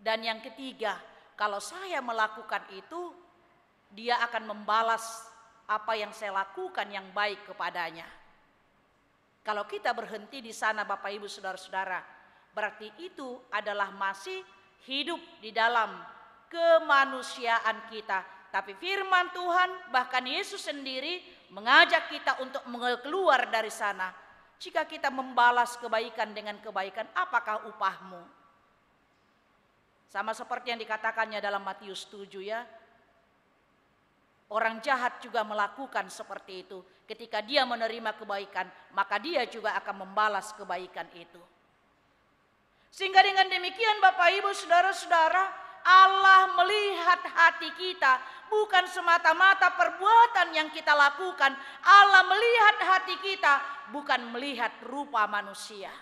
Dan yang ketiga, kalau saya melakukan itu, dia akan membalas apa yang saya lakukan yang baik kepadanya. Kalau kita berhenti di sana Bapak Ibu Saudara-saudara, berarti itu adalah masih hidup di dalam kemanusiaan kita. Tapi firman Tuhan, bahkan Yesus sendiri mengajak kita untuk keluar dari sana. Jika kita membalas kebaikan dengan kebaikan, apakah upahmu? Sama seperti yang dikatakannya dalam Matius 7 ya. Orang jahat juga melakukan seperti itu. Ketika dia menerima kebaikan, maka dia juga akan membalas kebaikan itu. Sehingga dengan demikian Bapak Ibu Saudara-saudara, Allah melihat hati kita, bukan semata-mata perbuatan yang kita lakukan. Allah melihat hati kita, bukan melihat rupa manusia.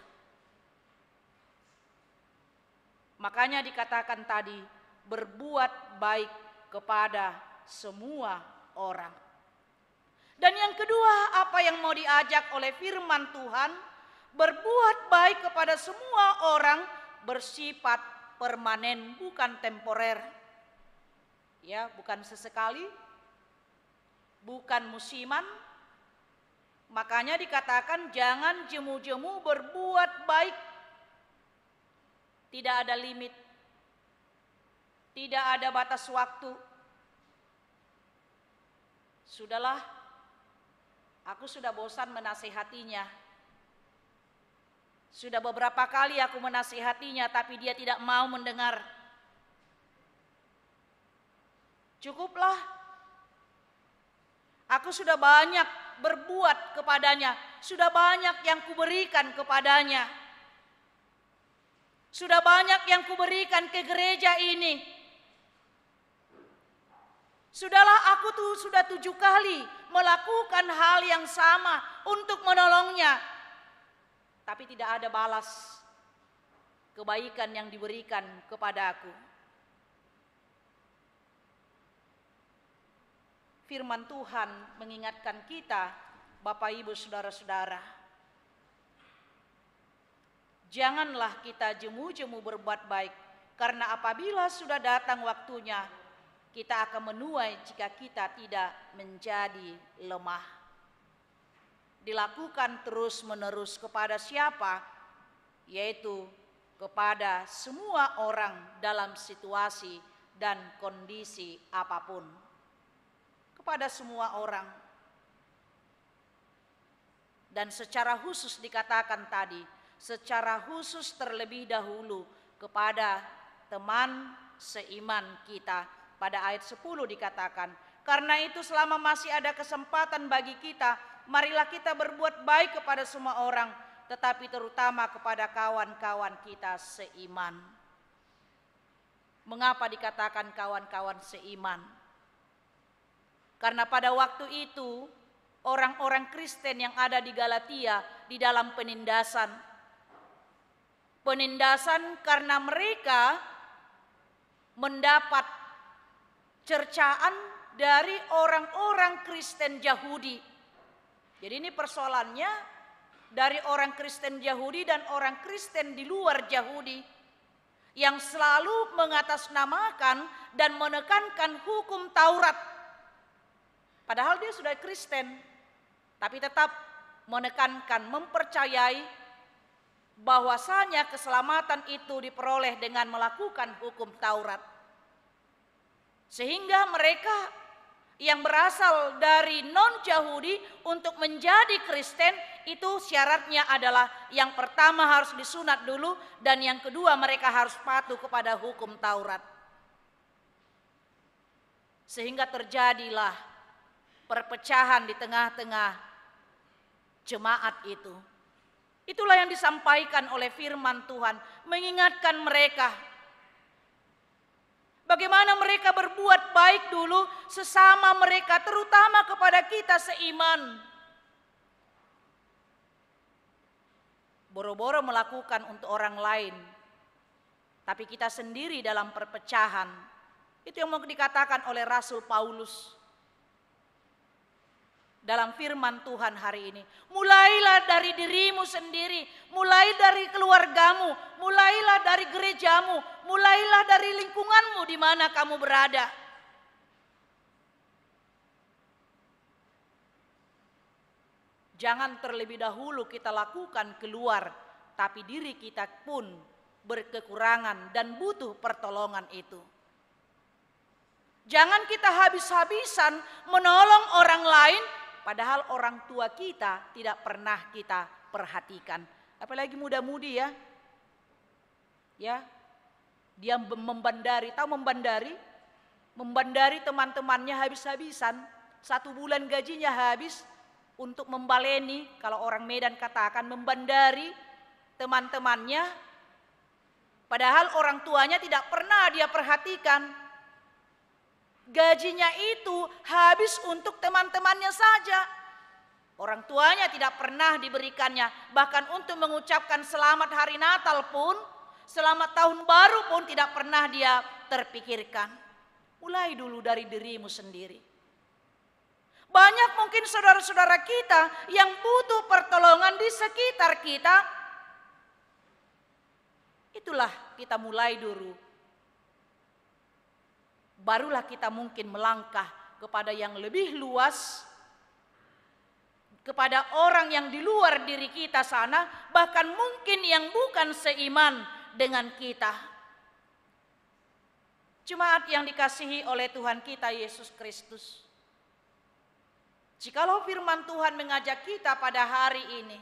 Makanya dikatakan tadi, berbuat baik kepada semua orang. Dan yang kedua, apa yang mau diajak oleh firman Tuhan, berbuat baik kepada semua orang, bersifat permanen, bukan temporer. Ya, bukan sesekali, bukan musiman. Makanya dikatakan jangan jemu-jemu berbuat baik. Tidak ada limit. Tidak ada batas waktu. Sudahlah, aku sudah bosan menasihatinya. Sudah beberapa kali aku menasihatinya, tapi dia tidak mau mendengar. Cukuplah. Aku sudah banyak berbuat kepadanya. Sudah banyak yang kuberikan kepadanya. Sudah banyak yang kuberikan ke gereja ini. Sudahlah, aku tuh sudah 7 kali melakukan hal yang sama untuk menolongnya. Tapi tidak ada balas kebaikan yang diberikan kepada aku. Firman Tuhan mengingatkan kita, Bapak Ibu Saudara-saudara, janganlah kita jemu-jemu berbuat baik, karena apabila sudah datang waktunya, kita akan menuai jika kita tidak menjadi lemah. Dilakukan terus-menerus kepada siapa? Yaitu kepada semua orang dalam situasi dan kondisi apapun. Kepada semua orang. Dan secara khusus dikatakan tadi, secara khusus terlebih dahulu kepada teman seiman kita. Pada ayat 10 dikatakan, karena itu selama masih ada kesempatan bagi kita, marilah kita berbuat baik kepada semua orang, tetapi terutama kepada kawan-kawan kita seiman. Mengapa dikatakan kawan-kawan seiman? Karena pada waktu itu orang-orang Kristen yang ada di Galatia di dalam penindasan. Penindasan karena mereka mendapat cercaan dari orang-orang Kristen Yahudi. Jadi ini persoalannya dari orang Kristen Yahudi dan orang Kristen di luar Yahudi yang selalu mengatasnamakan dan menekankan hukum Taurat. Padahal dia sudah Kristen, tapi tetap menekankan, mempercayai bahwasanya keselamatan itu diperoleh dengan melakukan hukum Taurat. Sehingga mereka yang berasal dari non-Yahudi untuk menjadi Kristen, itu syaratnya adalah yang pertama harus disunat dulu, dan yang kedua mereka harus patuh kepada hukum Taurat. Sehingga terjadilah perpecahan di tengah-tengah jemaat itu. Itulah yang disampaikan oleh firman Tuhan, mengingatkan mereka bagaimana mereka berbuat baik dulu sesama mereka, terutama kepada kita seiman. Boro-boro melakukan untuk orang lain, tapi kita sendiri dalam perpecahan. Itu yang mau dikatakan oleh Rasul Paulus dalam firman Tuhan hari ini. Mulailah dari dirimu sendiri, mulai dari keluargamu, mulailah dari gerejamu, mulailah dari lingkunganmu di mana kamu berada. Jangan terlebih dahulu kita lakukan keluar, tapi diri kita pun berkekurangan dan butuh pertolongan itu. Jangan kita habis-habisan menolong orang lain, padahal orang tua kita tidak pernah kita perhatikan. Apalagi muda-mudi ya. Dia membandari, tahu membandari? Membandari teman-temannya habis-habisan. 1 bulan gajinya habis untuk membaleni, kalau orang Medan katakan membandari teman-temannya. Padahal orang tuanya tidak pernah dia perhatikan. Gajinya itu habis untuk teman-temannya saja. Orang tuanya tidak pernah diberikannya. Bahkan untuk mengucapkan selamat hari Natal pun, selamat tahun baru pun tidak pernah dia terpikirkan. Mulai dulu dari dirimu sendiri. Banyak mungkin saudara-saudara kita yang butuh pertolongan di sekitar kita. Itulah kita mulai dulu. Barulah kita mungkin melangkah kepada yang lebih luas, kepada orang yang di luar diri kita sana, bahkan mungkin yang bukan seiman dengan kita. Jemaat yang dikasihi oleh Tuhan kita Yesus Kristus, jikalau firman Tuhan mengajak kita pada hari ini,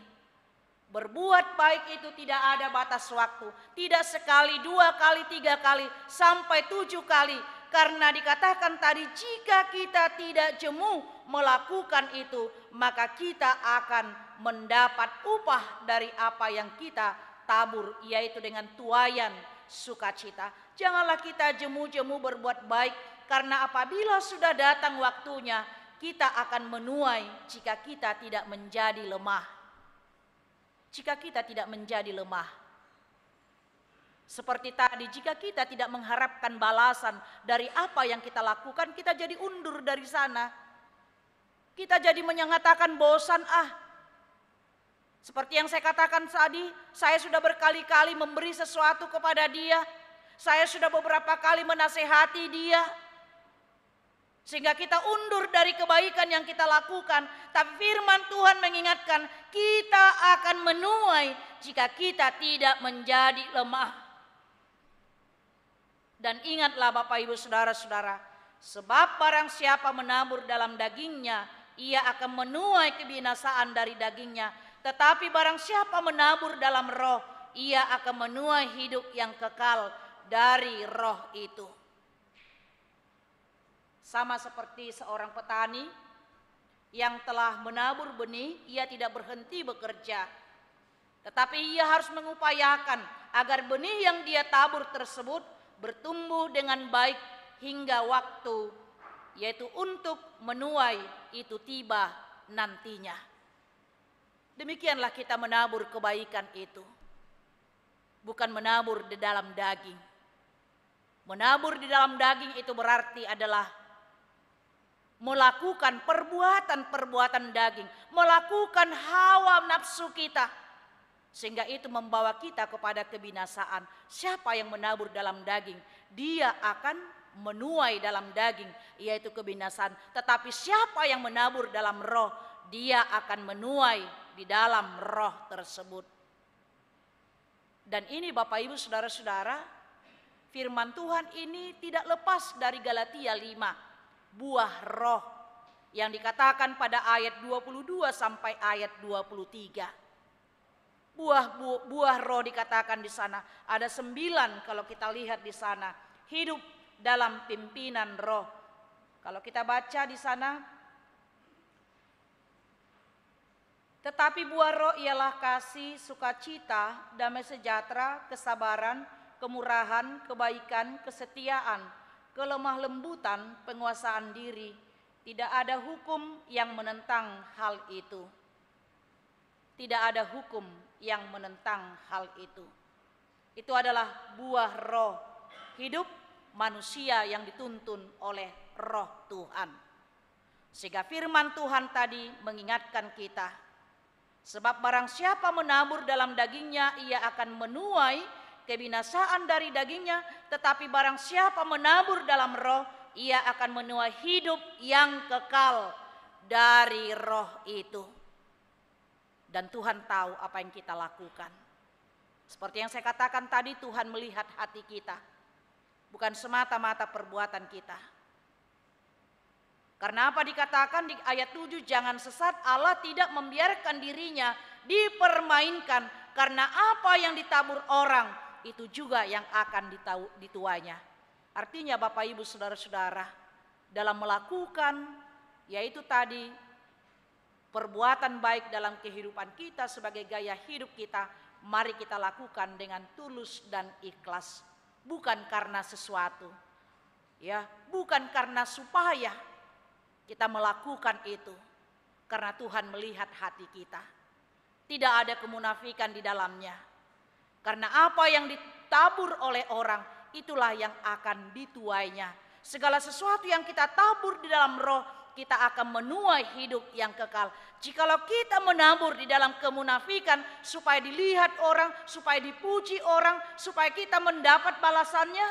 berbuat baik itu tidak ada batas waktu, tidak sekali, 2 kali, 3 kali, sampai 7 kali. Karena dikatakan tadi, jika kita tidak jemu melakukan itu, maka kita akan mendapat upah dari apa yang kita tabur, yaitu dengan tuaian sukacita. Janganlah kita jemu-jemu berbuat baik, karena apabila sudah datang waktunya, kita akan menuai jika kita tidak menjadi lemah. Jika kita tidak menjadi lemah. Seperti tadi, jika kita tidak mengharapkan balasan dari apa yang kita lakukan, kita jadi undur dari sana. Kita jadi menyatakan bosan, seperti yang saya katakan tadi, saya sudah berkali-kali memberi sesuatu kepada dia. Saya sudah beberapa kali menasehati dia. Sehingga kita undur dari kebaikan yang kita lakukan. Tapi firman Tuhan mengingatkan, kita akan menuai jika kita tidak menjadi lemah. Dan ingatlah Bapak Ibu Saudara-saudara, sebab barang siapa menabur dalam dagingnya, ia akan menuai kebinasaan dari dagingnya. Tetapi barang siapa menabur dalam roh, ia akan menuai hidup yang kekal dari roh itu. Sama seperti seorang petani yang telah menabur benih, ia tidak berhenti bekerja. Tetapi ia harus mengupayakan agar benih yang dia tabur tersebut bertumbuh dengan baik hingga waktu, yaitu untuk menuai itu tiba nantinya. Demikianlah kita menabur kebaikan itu. Bukan menabur di dalam daging. Menabur di dalam daging itu berarti adalah melakukan perbuatan-perbuatan daging, melakukan hawa nafsu kita, sehingga itu membawa kita kepada kebinasaan. Siapa yang menabur dalam daging, dia akan menuai dalam daging, yaitu kebinasaan. Tetapi siapa yang menabur dalam roh, dia akan menuai di dalam roh tersebut. Dan ini Bapak Ibu Saudara-saudara, firman Tuhan ini tidak lepas dari Galatia 5. buah roh yang dikatakan pada ayat 22 sampai ayat 23. Buah roh dikatakan di sana ada 9 kalau kita lihat di sana, hidup dalam pimpinan roh. Kalau kita baca di sana, tetapi buah roh ialah kasih, sukacita, damai sejahtera, kesabaran, kemurahan, kebaikan, kesetiaan, kelemah lembutan, penguasaan diri. Tidak ada hukum yang menentang hal itu. Tidak ada hukum yang menentang hal itu. Itu adalah buah roh, hidup manusia yang dituntun oleh roh Tuhan. Sehingga firman Tuhan tadi mengingatkan kita, sebab barang siapa menabur dalam dagingnya, ia akan menuai kebinasaan dari dagingnya, tetapi barang siapa menabur dalam roh, ia akan menuai hidup yang kekal dari roh itu. Dan Tuhan tahu apa yang kita lakukan. Seperti yang saya katakan tadi, Tuhan melihat hati kita, bukan semata-mata perbuatan kita. Karena apa dikatakan di ayat 7, jangan sesat, Allah tidak membiarkan dirinya dipermainkan, karena apa yang ditabur orang itu juga yang akan dituainya. Artinya Bapak Ibu Saudara-saudara, dalam melakukan yaitu tadi perbuatan baik dalam kehidupan kita sebagai gaya hidup kita, mari kita lakukan dengan tulus dan ikhlas, bukan karena sesuatu, ya, bukan karena supaya kita melakukan itu, karena Tuhan melihat hati kita. Tidak ada kemunafikan di dalamnya. Karena apa yang ditabur oleh orang, itulah yang akan dituainya. Segala sesuatu yang kita tabur di dalam roh, kita akan menuai hidup yang kekal. Jikalau kita menabur di dalam kemunafikan, supaya dilihat orang, supaya dipuji orang, supaya kita mendapat balasannya,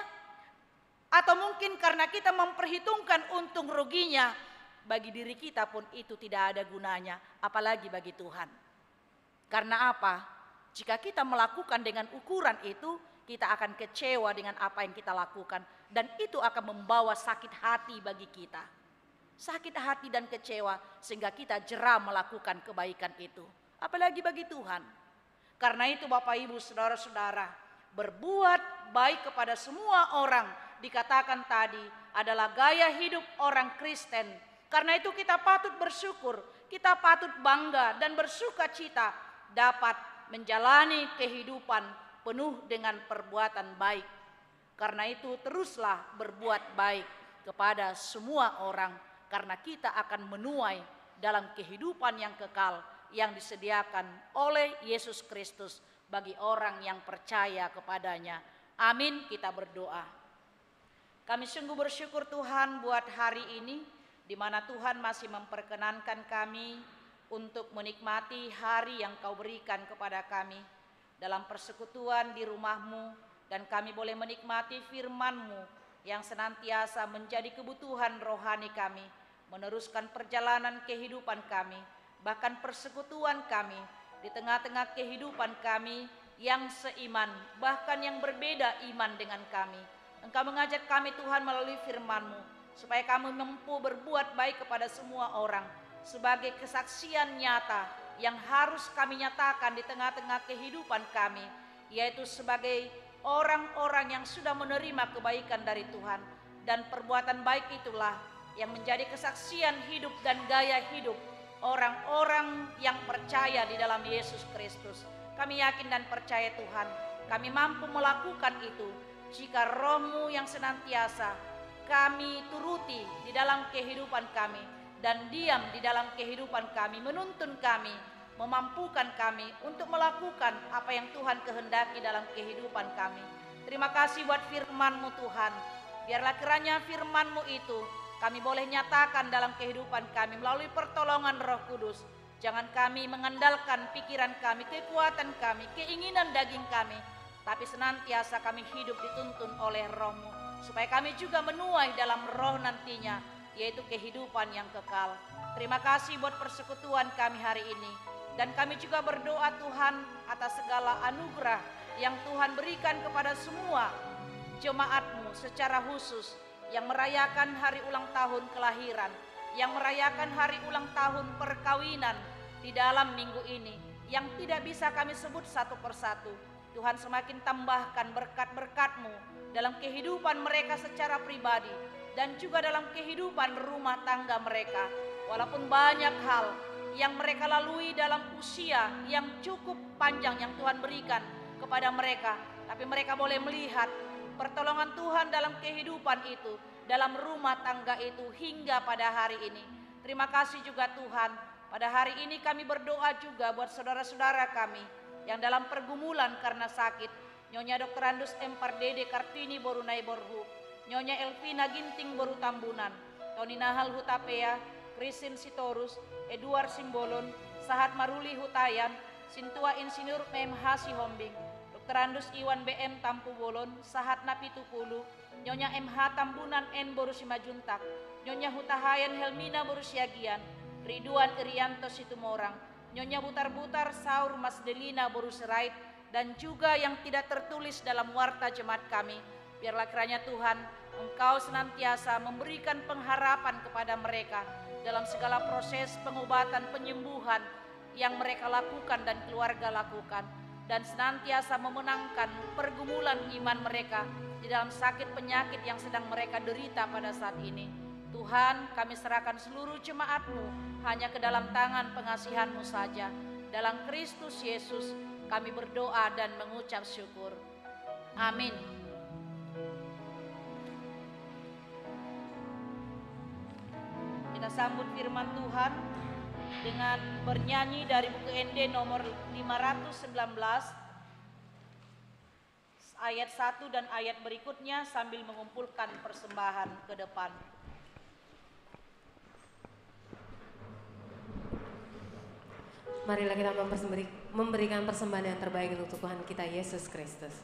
atau mungkin karena kita memperhitungkan untung ruginya, bagi diri kita pun itu tidak ada gunanya, apalagi bagi Tuhan. Karena apa? Jika kita melakukan dengan ukuran itu, kita akan kecewa dengan apa yang kita lakukan, dan itu akan membawa sakit hati bagi kita. Sakit hati dan kecewa sehingga kita jera melakukan kebaikan itu, apalagi bagi Tuhan. Karena itu Bapak Ibu Saudara-saudara, berbuat baik kepada semua orang dikatakan tadi adalah gaya hidup orang Kristen. Karena itu kita patut bersyukur, kita patut bangga dan bersuka cita dapat menjalani kehidupan penuh dengan perbuatan baik. Karena itu teruslah berbuat baik kepada semua orang, karena kita akan menuai dalam kehidupan yang kekal yang disediakan oleh Yesus Kristus bagi orang yang percaya kepadanya. Amin, kita berdoa. Kami sungguh bersyukur Tuhan buat hari ini, di mana Tuhan masih memperkenankan kami untuk menikmati hari yang Kau berikan kepada kami dalam persekutuan di rumah-Mu, dan kami boleh menikmati firman-Mu yang senantiasa menjadi kebutuhan rohani kami, meneruskan perjalanan kehidupan kami, bahkan persekutuan kami di tengah-tengah kehidupan kami yang seiman, bahkan yang berbeda iman dengan kami. Engkau mengajak kami Tuhan melalui firman-Mu, supaya kami mampu berbuat baik kepada semua orang sebagai kesaksian nyata yang harus kami nyatakan di tengah-tengah kehidupan kami, yaitu sebagai orang-orang yang sudah menerima kebaikan dari Tuhan, dan perbuatan baik itulah yang menjadi kesaksian hidup dan gaya hidup orang-orang yang percaya di dalam Yesus Kristus. Kami yakin dan percaya Tuhan, kami mampu melakukan itu jika Roh-Mu yang senantiasa kami turuti di dalam kehidupan kami, dan diam di dalam kehidupan kami, menuntun kami, memampukan kami untuk melakukan apa yang Tuhan kehendaki dalam kehidupan kami. Terima kasih buat firman-Mu Tuhan. Biarlah kiranya firman-Mu itu kami boleh nyatakan dalam kehidupan kami melalui pertolongan Roh Kudus. Jangan kami mengandalkan pikiran kami, kekuatan kami, keinginan daging kami, tapi senantiasa kami hidup dituntun oleh Roh-Mu, supaya kami juga menuai dalam roh nantinya, yaitu kehidupan yang kekal. Terima kasih buat persekutuan kami hari ini, dan kami juga berdoa Tuhan atas segala anugerah yang Tuhan berikan kepada semua jemaat-Mu secara khusus yang merayakan hari ulang tahun kelahiran, yang merayakan hari ulang tahun perkawinan di dalam minggu ini, yang tidak bisa kami sebut satu persatu. Tuhan semakin tambahkan berkat-berkat-Mu dalam kehidupan mereka secara pribadi dan juga dalam kehidupan rumah tangga mereka. Walaupun banyak hal yang mereka lalui dalam usia yang cukup panjang yang Tuhan berikan kepada mereka, tapi mereka boleh melihat pertolongan Tuhan dalam kehidupan itu, dalam rumah tangga itu hingga pada hari ini. Terima kasih juga Tuhan, pada hari ini kami berdoa juga buat saudara-saudara kami yang dalam pergumulan karena sakit. Nyonya Dr. Andus M. Pardede Kartini Borunai Borhu, Nyonya Elvina Ginting Boru Tambunan, Tony Nahal Hutapea, Christine Sitorus, Eduard Simbolon, Sahat Maruli Hutayan, Sintua Insinyur PMH Sihombing, Dr. Andus Iwan BM Tampu Bolon, Sahat Napitu Pulu, Nyonya MH Tambunan N Boru Simajuntak, Nyonya Hutahayan Helmina Boru Siagian, Ridwan Irianto Situmorang, Nyonya Butar-Butar Saur Mas Delina Boru Serait, dan juga yang tidak tertulis dalam warta jemaat kami. Biarlah kiranya Tuhan, Engkau senantiasa memberikan pengharapan kepada mereka dalam segala proses pengobatan penyembuhan yang mereka lakukan dan keluarga lakukan, dan senantiasa memenangkan pergumulan iman mereka di dalam sakit penyakit yang sedang mereka derita pada saat ini. Tuhan, kami serahkan seluruh jemaat-Mu hanya ke dalam tangan pengasihan-Mu saja. Dalam Kristus Yesus kami berdoa dan mengucap syukur. Amin. Kita sambut firman Tuhan dengan bernyanyi dari buku ND nomor 519 ayat 1 dan ayat berikutnya sambil mengumpulkan persembahan ke depan. Marilah kita memberikan persembahan yang terbaik untuk Tuhan kita Yesus Kristus.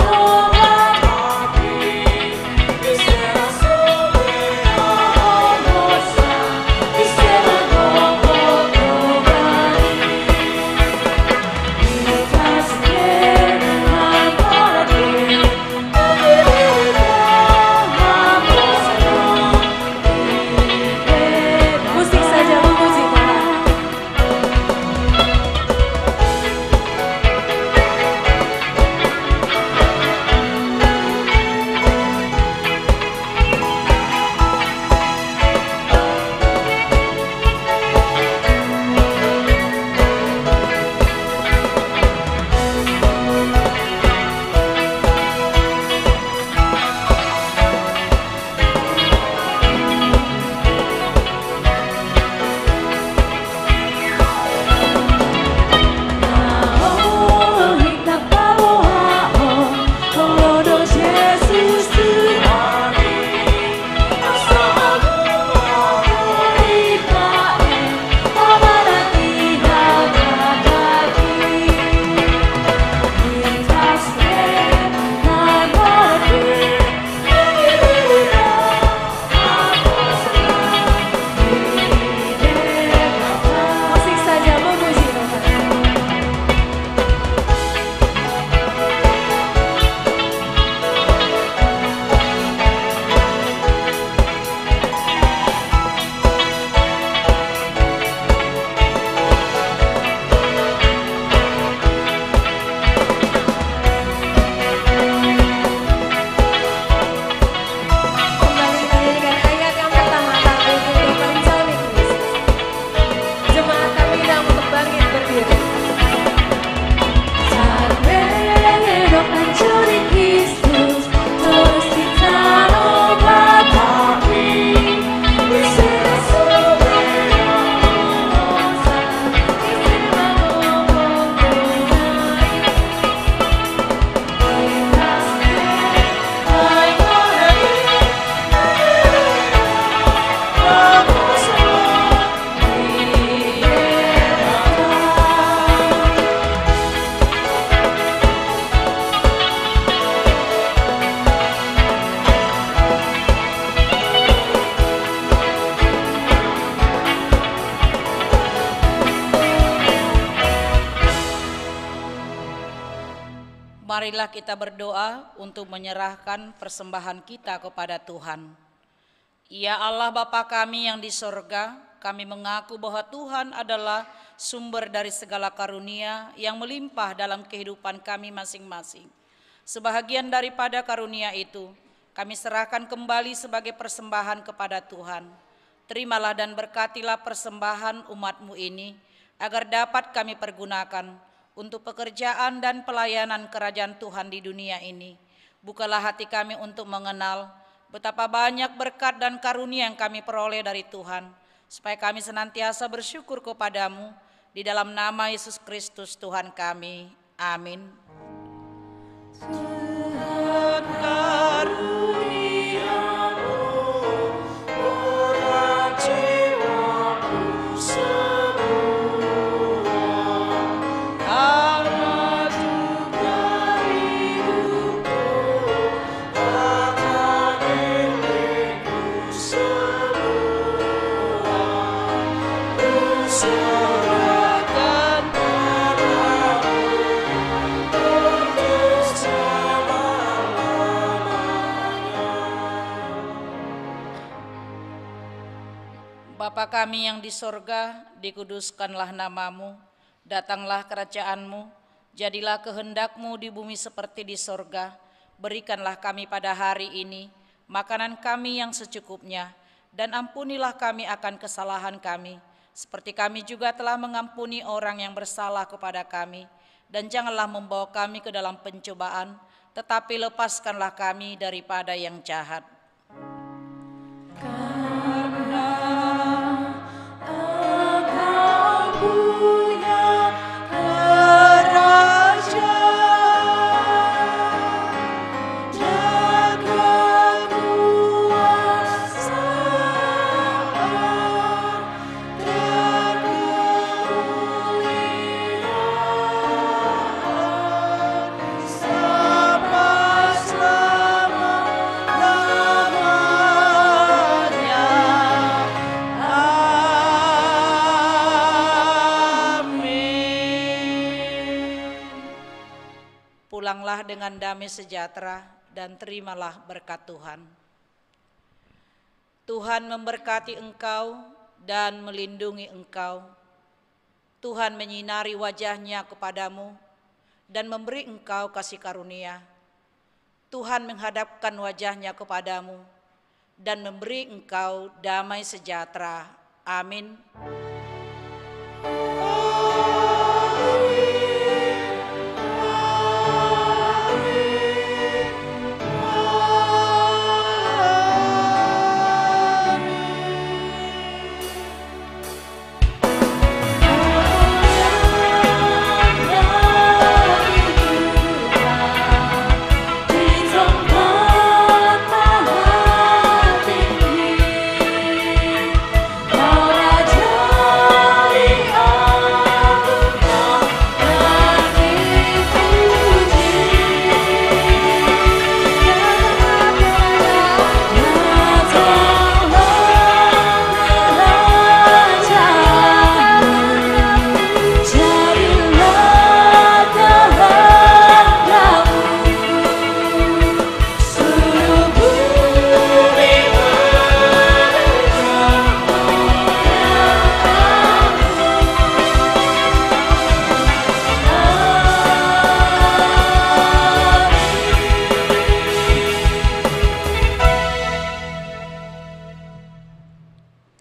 Oh marilah kita berdoa untuk menyerahkan persembahan kita kepada Tuhan. Ya Allah Bapa kami yang di sorga, kami mengaku bahwa Tuhan adalah sumber dari segala karunia yang melimpah dalam kehidupan kami masing-masing. Sebahagian daripada karunia itu, kami serahkan kembali sebagai persembahan kepada Tuhan. Terimalah dan berkatilah persembahan umat-Mu ini, agar dapat kami pergunakan untuk pekerjaan dan pelayanan kerajaan Tuhan di dunia ini. Bukalah hati kami untuk mengenal betapa banyak berkat dan karunia yang kami peroleh dari Tuhan, supaya kami senantiasa bersyukur kepadamu, di dalam nama Yesus Kristus Tuhan kami. Amin. Tuhan karuniamu, orang jiwaku semua, Allah juga hidupku, akan milikku semua, ku serahkan padamu untuk Bapa kami yang di sorga, dikuduskanlah namamu, datanglah kerajaanmu, jadilah kehendakmu di bumi seperti di sorga. Berikanlah kami pada hari ini makanan kami yang secukupnya, dan ampunilah kami akan kesalahan kami, seperti kami juga telah mengampuni orang yang bersalah kepada kami. Dan janganlah membawa kami ke dalam pencobaan, tetapi lepaskanlah kami daripada yang jahat. Pulanglah dengan damai sejahtera dan terimalah berkat Tuhan. Tuhan memberkati engkau dan melindungi engkau. Tuhan menyinari wajahnya kepadamu dan memberi engkau kasih karunia. Tuhan menghadapkan wajahnya kepadamu dan memberi engkau damai sejahtera. Amin.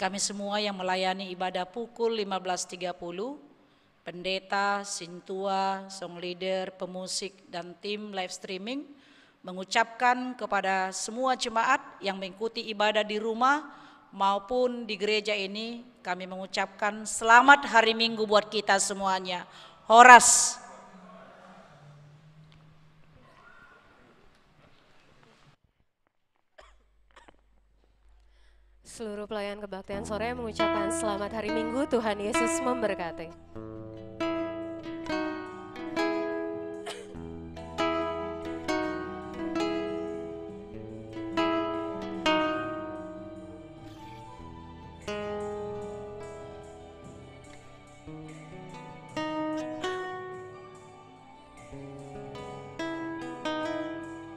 Kami semua yang melayani ibadah pukul 15.30, pendeta, sintua, song leader, pemusik, dan tim live streaming mengucapkan kepada semua jemaat yang mengikuti ibadah di rumah maupun di gereja ini, kami mengucapkan selamat hari Minggu buat kita semuanya. Horas. Seluruh pelayan kebaktian sore mengucapkan selamat hari Minggu, Tuhan Yesus memberkati.